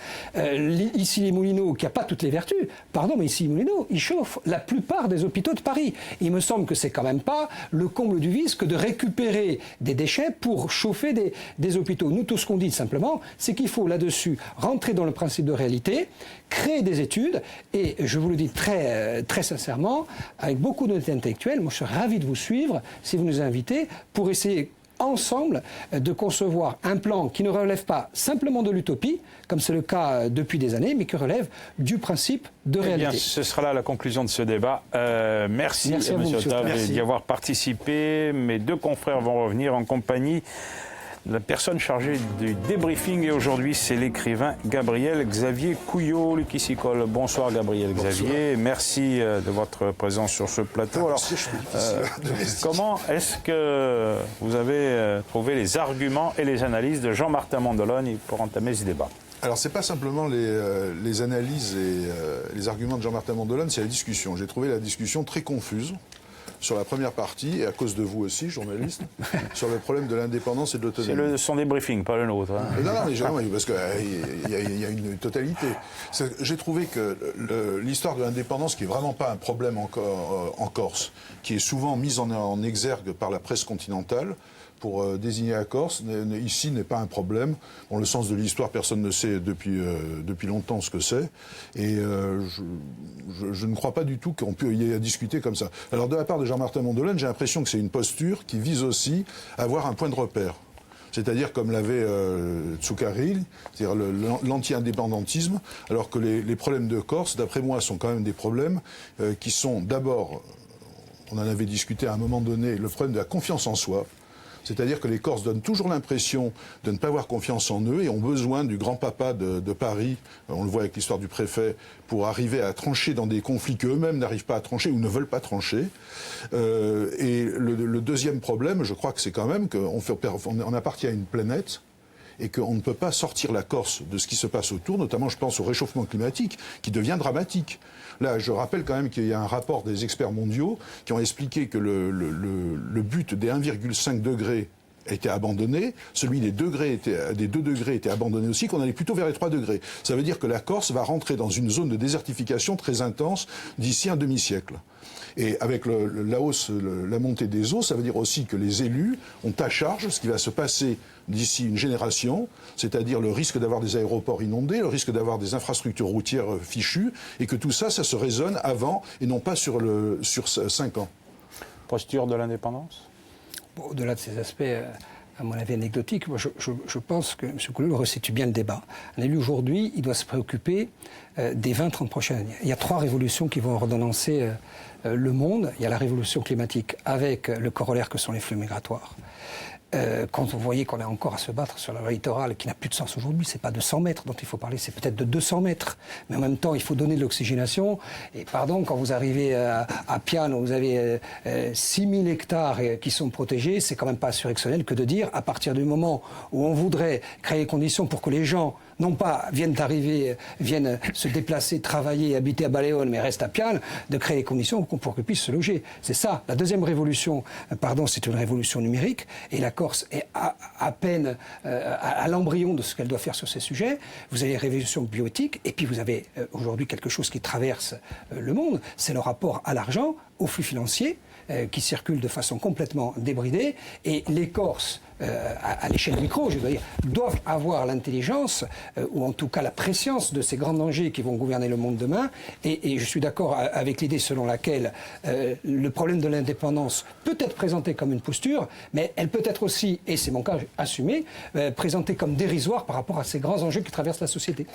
ici les Moulineaux, qui n'a pas toutes les vertus, pardon, mais ici les Moulineaux, ils chauffent la plupart des hôpitaux de Paris. Il me semble que c'est quand même pas le comble du vice que de récupérer des déchets pour chauffer des hôpitaux. Nous, tout ce qu'on dit simplement, c'est qu'il faut là-dessus rentrer dans le principe de réalité, créer des études, et je vous le dis très, très sincèrement, avec beaucoup d'honnêteté intellectuelle, moi je serais ravi de vous suivre si vous nous invitez pour essayer ensemble de concevoir un plan qui ne relève pas simplement de l'utopie, comme c'est le cas depuis des années, mais qui relève du principe de réalité. Bien, ce sera là la conclusion de ce débat. Merci à vous, M. Ottave, d'y avoir participé. Mes deux confrères vont revenir en compagnie. La personne chargée du débriefing et aujourd'hui, c'est l'écrivain Gabriel Xavier Couillot qui s'y colle. Bonsoir Gabriel Xavier, merci de votre présence sur ce plateau. Alors, comment est-ce que vous avez trouvé les arguments et les analyses de Jean-Martin Mondolone pour entamer ce débat ? Alors, c'est pas simplement les analyses et les arguments de Jean-Martin Mondolone, c'est la discussion. J'ai trouvé la discussion très confuse sur la première partie, et à cause de vous aussi, journaliste, sur le problème de l'indépendance et de l'autonomie. C'est son débriefing, pas le nôtre. Hein. Non, mais parce qu'il y a une totalité. J'ai trouvé que l'histoire de l'indépendance, qui est vraiment pas un problème en Corse, qui est souvent mise en exergue par la presse continentale, pour désigner la Corse, ici n'est pas un problème. Bon, le sens de l'histoire, personne ne sait depuis longtemps ce que c'est. Et je ne crois pas du tout qu'on peut y discuter comme ça. Alors, de la part de Jean-Martin Mondolone, j'ai l'impression que c'est une posture qui vise aussi à avoir un point de repère. C'est-à-dire comme l'avait Tsoukairi, c'est-à-dire l'anti-indépendantisme, alors que les problèmes de Corse, d'après moi, sont quand même des problèmes qui sont d'abord, on en avait discuté à un moment donné, le problème de la confiance en soi. C'est-à-dire que les Corses donnent toujours l'impression de ne pas avoir confiance en eux et ont besoin du grand-papa de Paris, on le voit avec l'histoire du préfet, pour arriver à trancher dans des conflits qu'eux-mêmes n'arrivent pas à trancher ou ne veulent pas trancher. Et le deuxième problème, je crois que c'est quand même qu'on appartient à une planète et qu'on ne peut pas sortir la Corse de ce qui se passe autour, notamment je pense au réchauffement climatique, qui devient dramatique. Là, je rappelle quand même qu'il y a un rapport des experts mondiaux qui ont expliqué que le but des 1,5 degrés était abandonné, celui des 2 degrés était abandonné aussi, qu'on allait plutôt vers les 3 degrés. Ça veut dire que la Corse va rentrer dans une zone de désertification très intense d'ici un demi-siècle. Et avec la montée des eaux, ça veut dire aussi que les élus ont à charge ce qui va se passer d'ici une génération, c'est-à-dire le risque d'avoir des aéroports inondés, le risque d'avoir des infrastructures routières fichues, et que tout ça, ça se raisonne avant et non pas sur 5 ans. Posture de l'indépendance ? Au-delà de ces aspects, à mon avis, anecdotiques, moi, je pense que M. Couillot resitue bien le débat. Un élu aujourd'hui, il doit se préoccuper des 20-30 prochaines années. Il y a 3 révolutions qui vont ordonnancer le monde. Il y a la révolution climatique avec le corollaire que sont les flux migratoires. Quand vous voyez qu'on a encore à se battre sur la loi littorale qui n'a plus de sens aujourd'hui, c'est pas de 100 mètres dont il faut parler, c'est peut-être de 200 mètres. Mais en même temps, il faut donner de l'oxygénation. Et pardon, quand vous arrivez à Piano, vous avez 6000 hectares qui sont protégés, c'est quand même pas surexceptionnel que de dire, à partir du moment où on voudrait créer les conditions pour que les gens non pas viennent se déplacer, travailler, habiter à Baleone, mais restent à Piane, de créer les conditions pour qu'ils puissent se loger. C'est ça. La deuxième révolution, c'est une révolution numérique, et la Corse est à peine à l'embryon de ce qu'elle doit faire sur ces sujets. Vous avez les révolutions bioéthiques, et puis vous avez aujourd'hui quelque chose qui traverse le monde, c'est le rapport à l'argent, aux flux financiers qui circulent de façon complètement débridée. Et les Corses, à l'échelle micro, je dois dire, doivent avoir l'intelligence, ou en tout cas la prescience de ces grands dangers qui vont gouverner le monde demain. Et je suis d'accord avec l'idée selon laquelle le problème de l'indépendance peut être présenté comme une posture, mais elle peut être aussi, et c'est mon cas assumé, présentée comme dérisoire par rapport à ces grands enjeux qui traversent la société.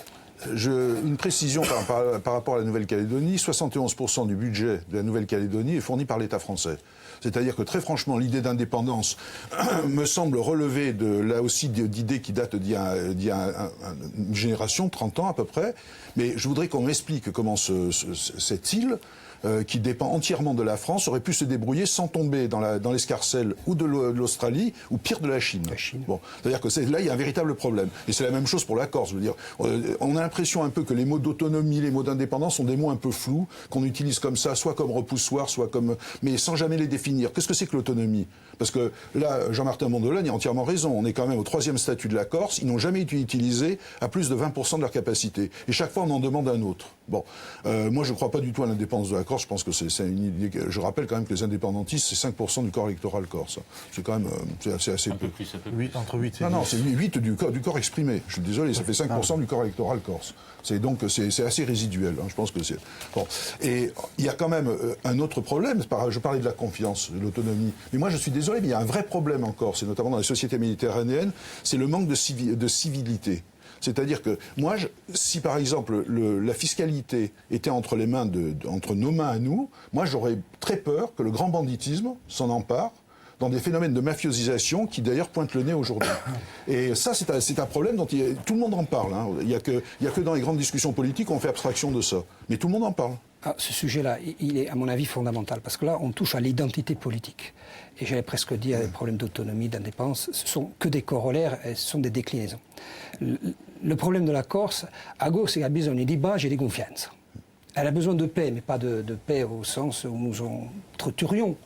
Une précision par rapport à la Nouvelle-Calédonie, 71% du budget de la Nouvelle-Calédonie est fourni par l'État français. C'est-à-dire que très franchement, l'idée d'indépendance me semble relever là aussi d'idées qui datent d'il y a une génération, 30 ans à peu près. Mais je voudrais qu'on m'explique comment cette île, qui dépend entièrement de la France, aurait pu se débrouiller sans tomber dans l'escarcelle ou de l'Australie, ou pire de la Chine. Bon, c'est-à-dire que là, il y a un véritable problème. Et c'est la même chose pour la Corse. Je veux dire, on a l'impression un peu que les mots d'autonomie, les mots d'indépendance sont des mots un peu flous, qu'on utilise comme ça, soit comme repoussoir, soit comme... mais sans jamais les définir. Qu'est-ce que c'est que l'autonomie? Parce que là, Jean-Martin Mondolone a entièrement raison. On est quand même au 3e statut de la Corse. Ils n'ont jamais été utilisés à plus de 20% de leur capacité. Et chaque fois, on en demande un autre. Bon, moi, je ne crois pas du tout à l'indépendance de la Corse. Je pense que c'est une idée. Je rappelle quand même que les indépendantistes, c'est 5% du corps électoral corse. C'est quand même c'est assez peu. Entre 8 et 10. Non, c'est 8 du corps exprimé. Je suis désolé, ça fait 5% du corps électoral corse. C'est assez résiduel. Je pense que c'est bon. Et il y a quand même un autre problème. Je parlais de la confiance, de l'autonomie. Mais moi, je suis désolé, mais il y a un vrai problème en Corse, et notamment dans les sociétés méditerranéennes, c'est le manque de civilité. C'est-à-dire que moi, si par exemple la fiscalité était entre nos mains à nous, moi j'aurais très peur que le grand banditisme s'en empare dans des phénomènes de mafiosisation qui d'ailleurs pointent le nez aujourd'hui. Et ça, c'est un problème dont tout le monde en parle. Hein. Il n'y a que dans les grandes discussions politiques qu'on fait abstraction de ça. Mais tout le monde en parle. Ah, ce sujet-là, il est à mon avis fondamental, parce que là, on touche à l'identité politique. Et j'avais presque dit à des problèmes d'autonomie, d'indépendance, ce sont que des corollaires, ce sont des déclinaisons. Le problème de la Corse, à gauche, c'est a besoin di pace et di confiance. Elle a besoin de paix, mais pas de paix au sens où nous entreturions,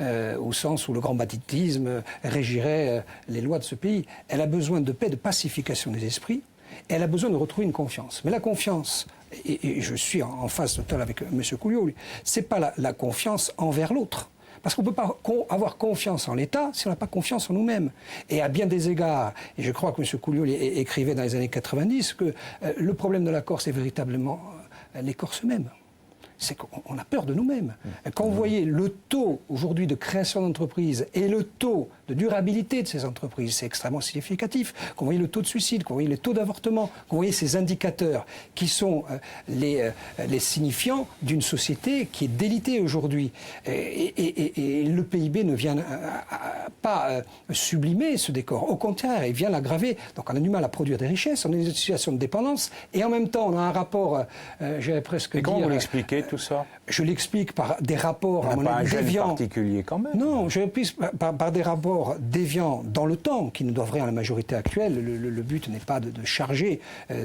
au sens où le grand banditisme régirait les lois de ce pays. Elle a besoin de paix, de pacification des esprits. Et elle a besoin de retrouver une confiance. Mais la confiance, et je suis en phase totale avec M. Couillot, c'est pas la confiance envers l'autre. Parce qu'on ne peut pas avoir confiance en l'État si on n'a pas confiance en nous-mêmes. Et à bien des égards, et je crois que M. Couillot écrivait dans les années 90, que le problème de la Corse est véritablement les Corses eux-mêmes. C'est qu'on a peur de nous-mêmes. Quand vous voyez le taux aujourd'hui de création d'entreprises et le taux de durabilité de ces entreprises, c'est extrêmement significatif. Quand vous voyez le taux de suicide, quand vous voyez les taux d'avortement, quand vous voyez ces indicateurs qui sont les signifiants d'une société qui est délitée aujourd'hui. Et le PIB ne vient pas sublimer ce décor. Au contraire, il vient l'aggraver. Donc on a du mal à produire des richesses, on est dans une situation de dépendance, et en même temps on a un rapport, j'allais presque dire... Comment vous l'expliquez tout ça? Je l'explique par des rapports à mon avis déviants. Particulier quand même. Non, je l'explique par des rapports déviants dans le temps, qui ne doivent rien à la majorité actuelle. Le but n'est pas de charger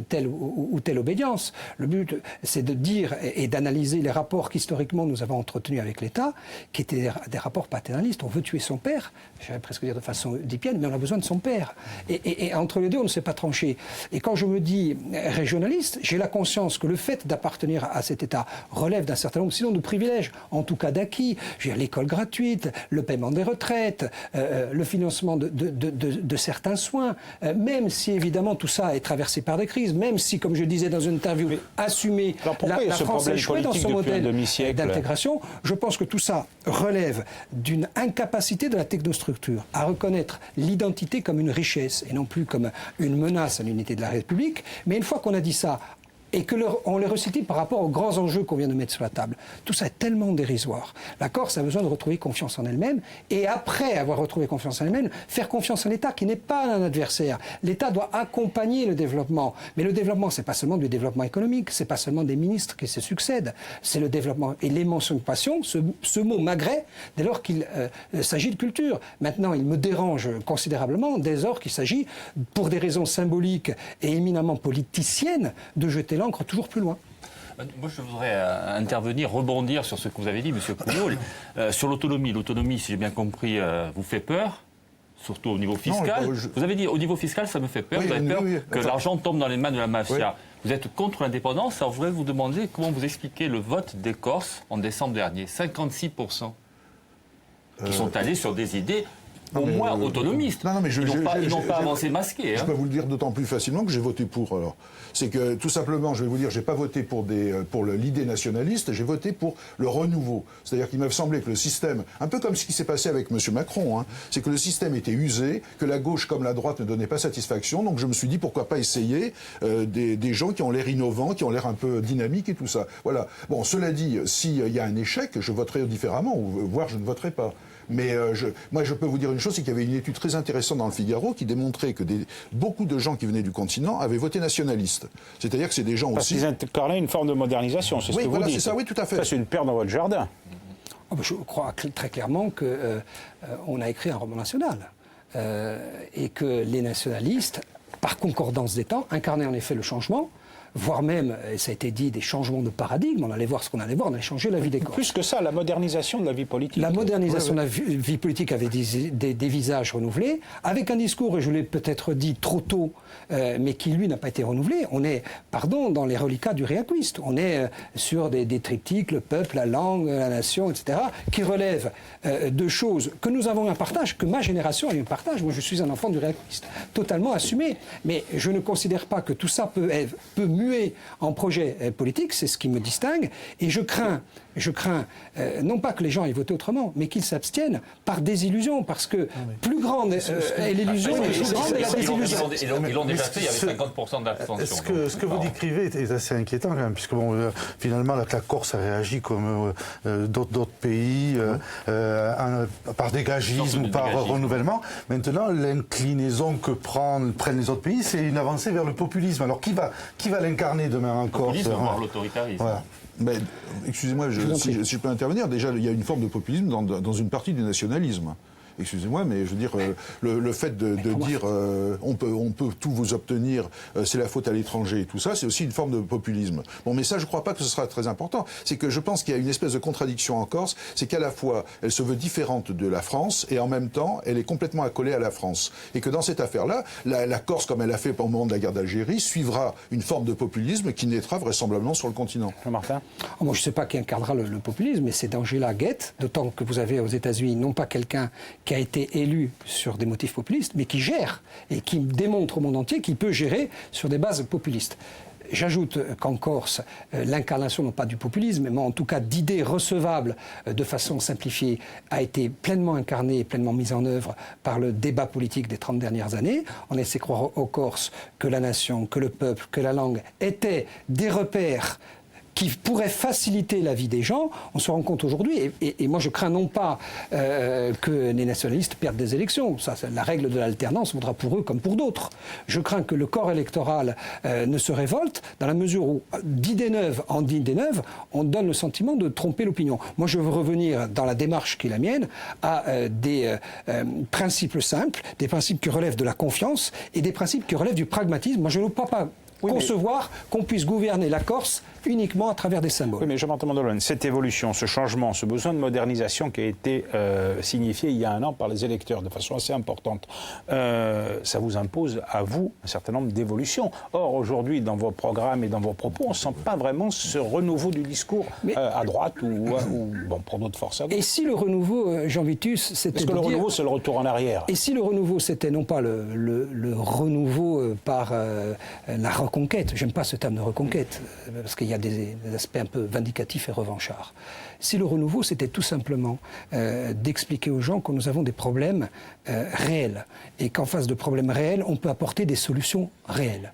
telle ou telle obédience. Le but, c'est de dire et d'analyser les rapports qu'historiquement nous avons entretenus avec l'État, qui étaient des rapports paternalistes. On veut tuer son père, j'allais presque dire de façon oedipienne, mais on a besoin de son père. Et entre les deux, on ne s'est pas tranché. Et quand je me dis régionaliste, j'ai la conscience que le fait d'appartenir à cet État relève d'un certain nombre, sinon de privilèges, en tout cas d'acquis. Je veux dire, l'école gratuite, le paiement des retraites, le financement de certains soins, même si évidemment tout ça est traversé par des crises, même si, comme je disais dans une interview, assumer la France a échoué dans son modèle d'intégration, je pense que tout ça relève d'une incapacité de la technostructure à reconnaître l'identité comme une richesse et non plus comme une menace à l'unité de la République. Mais une fois qu'on a dit ça, et qu'on les resitue par rapport aux grands enjeux qu'on vient de mettre sur la table. Tout ça est tellement dérisoire. La Corse a besoin de retrouver confiance en elle-même, et après avoir retrouvé confiance en elle-même, faire confiance en l'État, qui n'est pas un adversaire. L'État doit accompagner le développement. Mais le développement, c'est pas seulement du développement économique, c'est pas seulement des ministres qui se succèdent, c'est le développement et l'émancipation, ce mot magret, dès lors qu'il s'agit de culture. Maintenant, il me dérange considérablement, dès lors qu'il s'agit, pour des raisons symboliques et éminemment politiciennes, de jeter l'encre toujours plus loin. Moi, je voudrais intervenir, rebondir sur ce que vous avez dit, M. Couillot, sur l'autonomie. L'autonomie, si j'ai bien compris, vous fait peur, surtout au niveau fiscal. Vous avez dit, au niveau fiscal, ça me fait peur. Vous avez peur que l'argent tombe dans les mains de la mafia. Vous êtes contre l'indépendance. Alors, je voudrais vous demander comment vous expliquez le vote des Corses en décembre dernier. 56% qui sont allés sur des idées au moins autonomistes. Non, mais ils n'ont pas avancé masqué. Je peux vous le dire d'autant plus facilement que j'ai voté pour. Alors, c'est que tout simplement, je vais vous dire, j'ai pas voté pour l'idée nationaliste, j'ai voté pour le renouveau. C'est-à-dire qu'il m'a semblé que le système, un peu comme ce qui s'est passé avec M. Macron, hein, c'est que le système était usé, que la gauche comme la droite ne donnait pas satisfaction. Donc je me suis dit pourquoi pas essayer des gens qui ont l'air innovants, qui ont l'air un peu dynamiques et tout ça. Voilà. Bon, cela dit, s'il y a un échec, je voterai différemment, voire je ne voterai pas. Mais moi, je peux vous dire une chose, c'est qu'il y avait une étude très intéressante dans le Figaro qui démontrait que beaucoup de gens qui venaient du continent avaient voté nationaliste. C'est-à-dire que c'est des gens aussi... Parce qu'ils incarnaient une forme de modernisation, c'est ce que vous dites. C'est ça, oui, tout à fait. Ça, c'est une pierre dans votre jardin. Je crois très clairement qu'on a écrit un roman national. Et que les nationalistes, par concordance des temps, incarnaient en effet le changement, voire même, et ça a été dit, des changements de paradigme. On allait voir ce qu'on allait voir, on allait changer la vie des Corses. Plus que ça, la modernisation de la vie politique. La modernisation de la vie politique avait des visages renouvelés, avec un discours, et je l'ai peut-être dit trop tôt, mais qui, lui, n'a pas été renouvelé. On est, dans les reliquats du réacquiste. On est sur des triptyques, le peuple, la langue, la nation, etc., qui relèvent de choses que nous avons un partage, que ma génération a eu un partage. Moi, je suis un enfant du réacquiste, totalement assumé. Mais je ne considère pas que tout ça peut muer en projet politique, c'est ce qui me distingue, et je crains non pas que les gens aient voté autrement, mais qu'ils s'abstiennent par désillusion, parce que plus grande est l'illusion, plus grande est la désillusion. Ils l'ont déjà fait, il y avait 50% d'abstention. Ce que vous décrivez est assez inquiétant quand même, puisque finalement la Corse a réagi comme d'autres pays, par dégagisme ou par renouvellement. Maintenant, l'inclinaison que prennent les autres pays, c'est une avancée vers le populisme. Alors qui va l'incarner demain en Corse? Populisme, voire l'autoritarisme. Voilà. Mais, excusez-moi, si je peux intervenir, déjà, il y a une forme de populisme dans une partie du nationalisme. Excusez-moi, mais je veux dire, le fait de dire on peut tout vous obtenir, c'est la faute à l'étranger et tout ça, c'est aussi une forme de populisme. Bon, mais ça, je ne crois pas que ce sera très important. C'est que je pense qu'il y a une espèce de contradiction en Corse, c'est qu'à la fois, elle se veut différente de la France et en même temps, elle est complètement accolée à la France. Et que dans cette affaire-là, la Corse, comme elle a fait au moment de la guerre d'Algérie, suivra une forme de populisme qui naîtra vraisemblablement sur le continent. Jean-Martin ? Moi, je ne sais pas qui incarnera le populisme, mais c'est Angela Guette, d'autant que vous avez aux États-Unis non pas quelqu'un qui a été élu sur des motifs populistes, mais qui gère et qui démontre au monde entier qu'il peut gérer sur des bases populistes. J'ajoute qu'en Corse, l'incarnation non pas du populisme, mais en tout cas d'idées recevables de façon simplifiée, a été pleinement incarnée et pleinement mise en œuvre par le débat politique des 30 dernières années. On essaie de croire aux Corses que la nation, que le peuple, que la langue étaient des repères qui pourrait faciliter la vie des gens. On se rend compte aujourd'hui, et moi je crains non pas que les nationalistes perdent des élections. Ça, la règle de l'alternance vaudra pour eux comme pour d'autres. Je crains que le corps électoral ne se révolte dans la mesure où, d'idées neuves en idées neuves, on donne le sentiment de tromper l'opinion. Moi je veux revenir dans la démarche qui est la mienne à des principes simples, des principes qui relèvent de la confiance et des principes qui relèvent du pragmatisme. Moi je ne peux pas concevoir qu'on puisse gouverner la Corse uniquement à travers des symboles. Oui, mais Jean-Martin Mondolone, cette évolution, ce changement, ce besoin de modernisation qui a été signifié il y a un an par les électeurs de façon assez importante, ça vous impose à vous un certain nombre d'évolutions. Or, aujourd'hui, dans vos programmes et dans vos propos, on ne sent pas vraiment ce renouveau du discours à droite ou bon, pour d'autres forces à gauche. Et si le renouveau, Jean Vitus, c'était... Parce que le renouveau, c'est le retour en arrière. Et si le renouveau, c'était non pas le renouveau par la reconquête, j'aime pas ce terme de reconquête, parce qu'il y a des aspects un peu vindicatifs et revanchards. Si le renouveau, c'était tout simplement d'expliquer aux gens que nous avons des problèmes réels, et qu'en face de problèmes réels, on peut apporter des solutions réelles.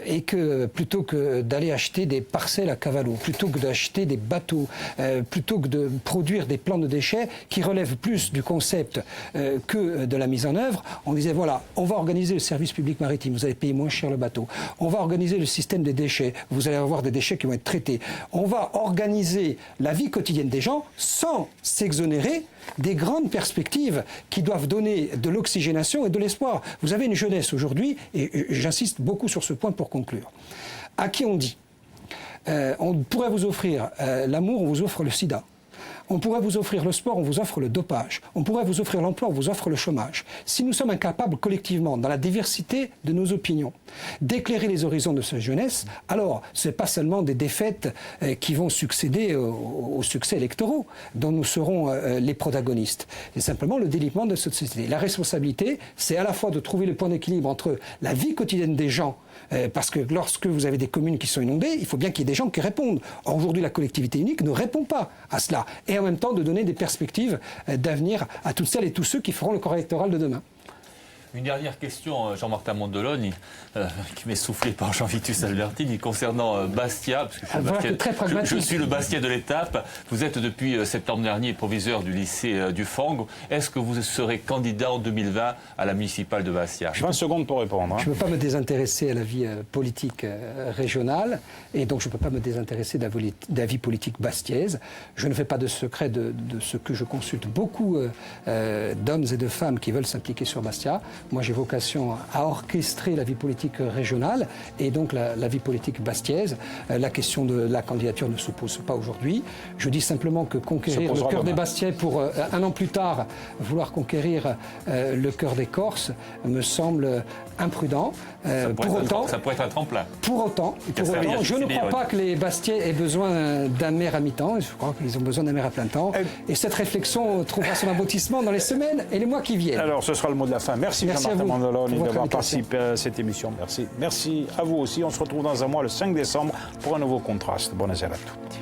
Et que plutôt que d'aller acheter des parcelles à Cavallo, plutôt que d'acheter des bateaux, plutôt que de produire des plans de déchets qui relèvent plus du concept que de la mise en œuvre, on disait voilà, on va organiser le service public maritime, vous allez payer moins cher le bateau. On va organiser le système des déchets, vous allez avoir des déchets qui vont être traités. On va organiser la vie quotidienne des gens sans s'exonérer des grandes perspectives qui doivent donner de l'oxygénation et de l'espoir. Vous avez une jeunesse aujourd'hui, et j'insiste beaucoup sur ce point pour conclure, à qui on dit on pourrait vous offrir l'amour, on vous offre le sida. On pourrait vous offrir le sport, on vous offre le dopage. On pourrait vous offrir l'emploi, on vous offre le chômage. Si nous sommes incapables collectivement, dans la diversité de nos opinions, d'éclairer les horizons de cette jeunesse, alors ce n'est pas seulement des défaites qui vont succéder aux succès électoraux dont nous serons les protagonistes. C'est simplement le délitement de cette société. La responsabilité, c'est à la fois de trouver le point d'équilibre entre la vie quotidienne des gens, parce que lorsque vous avez des communes qui sont inondées, il faut bien qu'il y ait des gens qui répondent. Or, aujourd'hui, la collectivité unique ne répond pas à cela. Et en même temps, de donner des perspectives d'avenir à toutes celles et tous ceux qui feront le corps électoral de demain. Une dernière question, Jean-Martin Mondolone, qui m'est soufflé par Jean-Vitus Albertini, concernant Bastia. Parce que je suis le Bastia de l'étape. Vous êtes depuis septembre dernier proviseur du lycée du Fang. Est-ce que vous serez candidat en 2020 à la municipale de Bastia? 20 secondes pour répondre. Je ne peux pas me désintéresser à la vie politique régionale, et donc je ne peux pas me désintéresser de la vie politique bastiaise. Je ne fais pas de secret de ce que je consulte beaucoup d'hommes et de femmes qui veulent s'impliquer sur Bastia. Moi, j'ai vocation à orchestrer la vie politique régionale et donc la vie politique bastiaise. La question de la candidature ne se pose pas aujourd'hui. Je dis simplement que conquérir le cœur des Bastiais pour un an plus tard vouloir conquérir le cœur des Corses me semble imprudent. Ça pourrait être un tremplin. Pour autant, je ne crois pas que les Bastiais aient besoin d'un maire à mi-temps. Je crois qu'ils ont besoin d'un maire à plein temps. Et cette réflexion trouvera son aboutissement dans les semaines et les mois qui viennent. Alors, ce sera le mot de la fin. Merci Jean-Martin Mondolone d'avoir participé à cette émission. Merci. Merci à vous aussi. On se retrouve dans un mois, le 5 décembre, pour un nouveau contraste. Bonne sera à tous.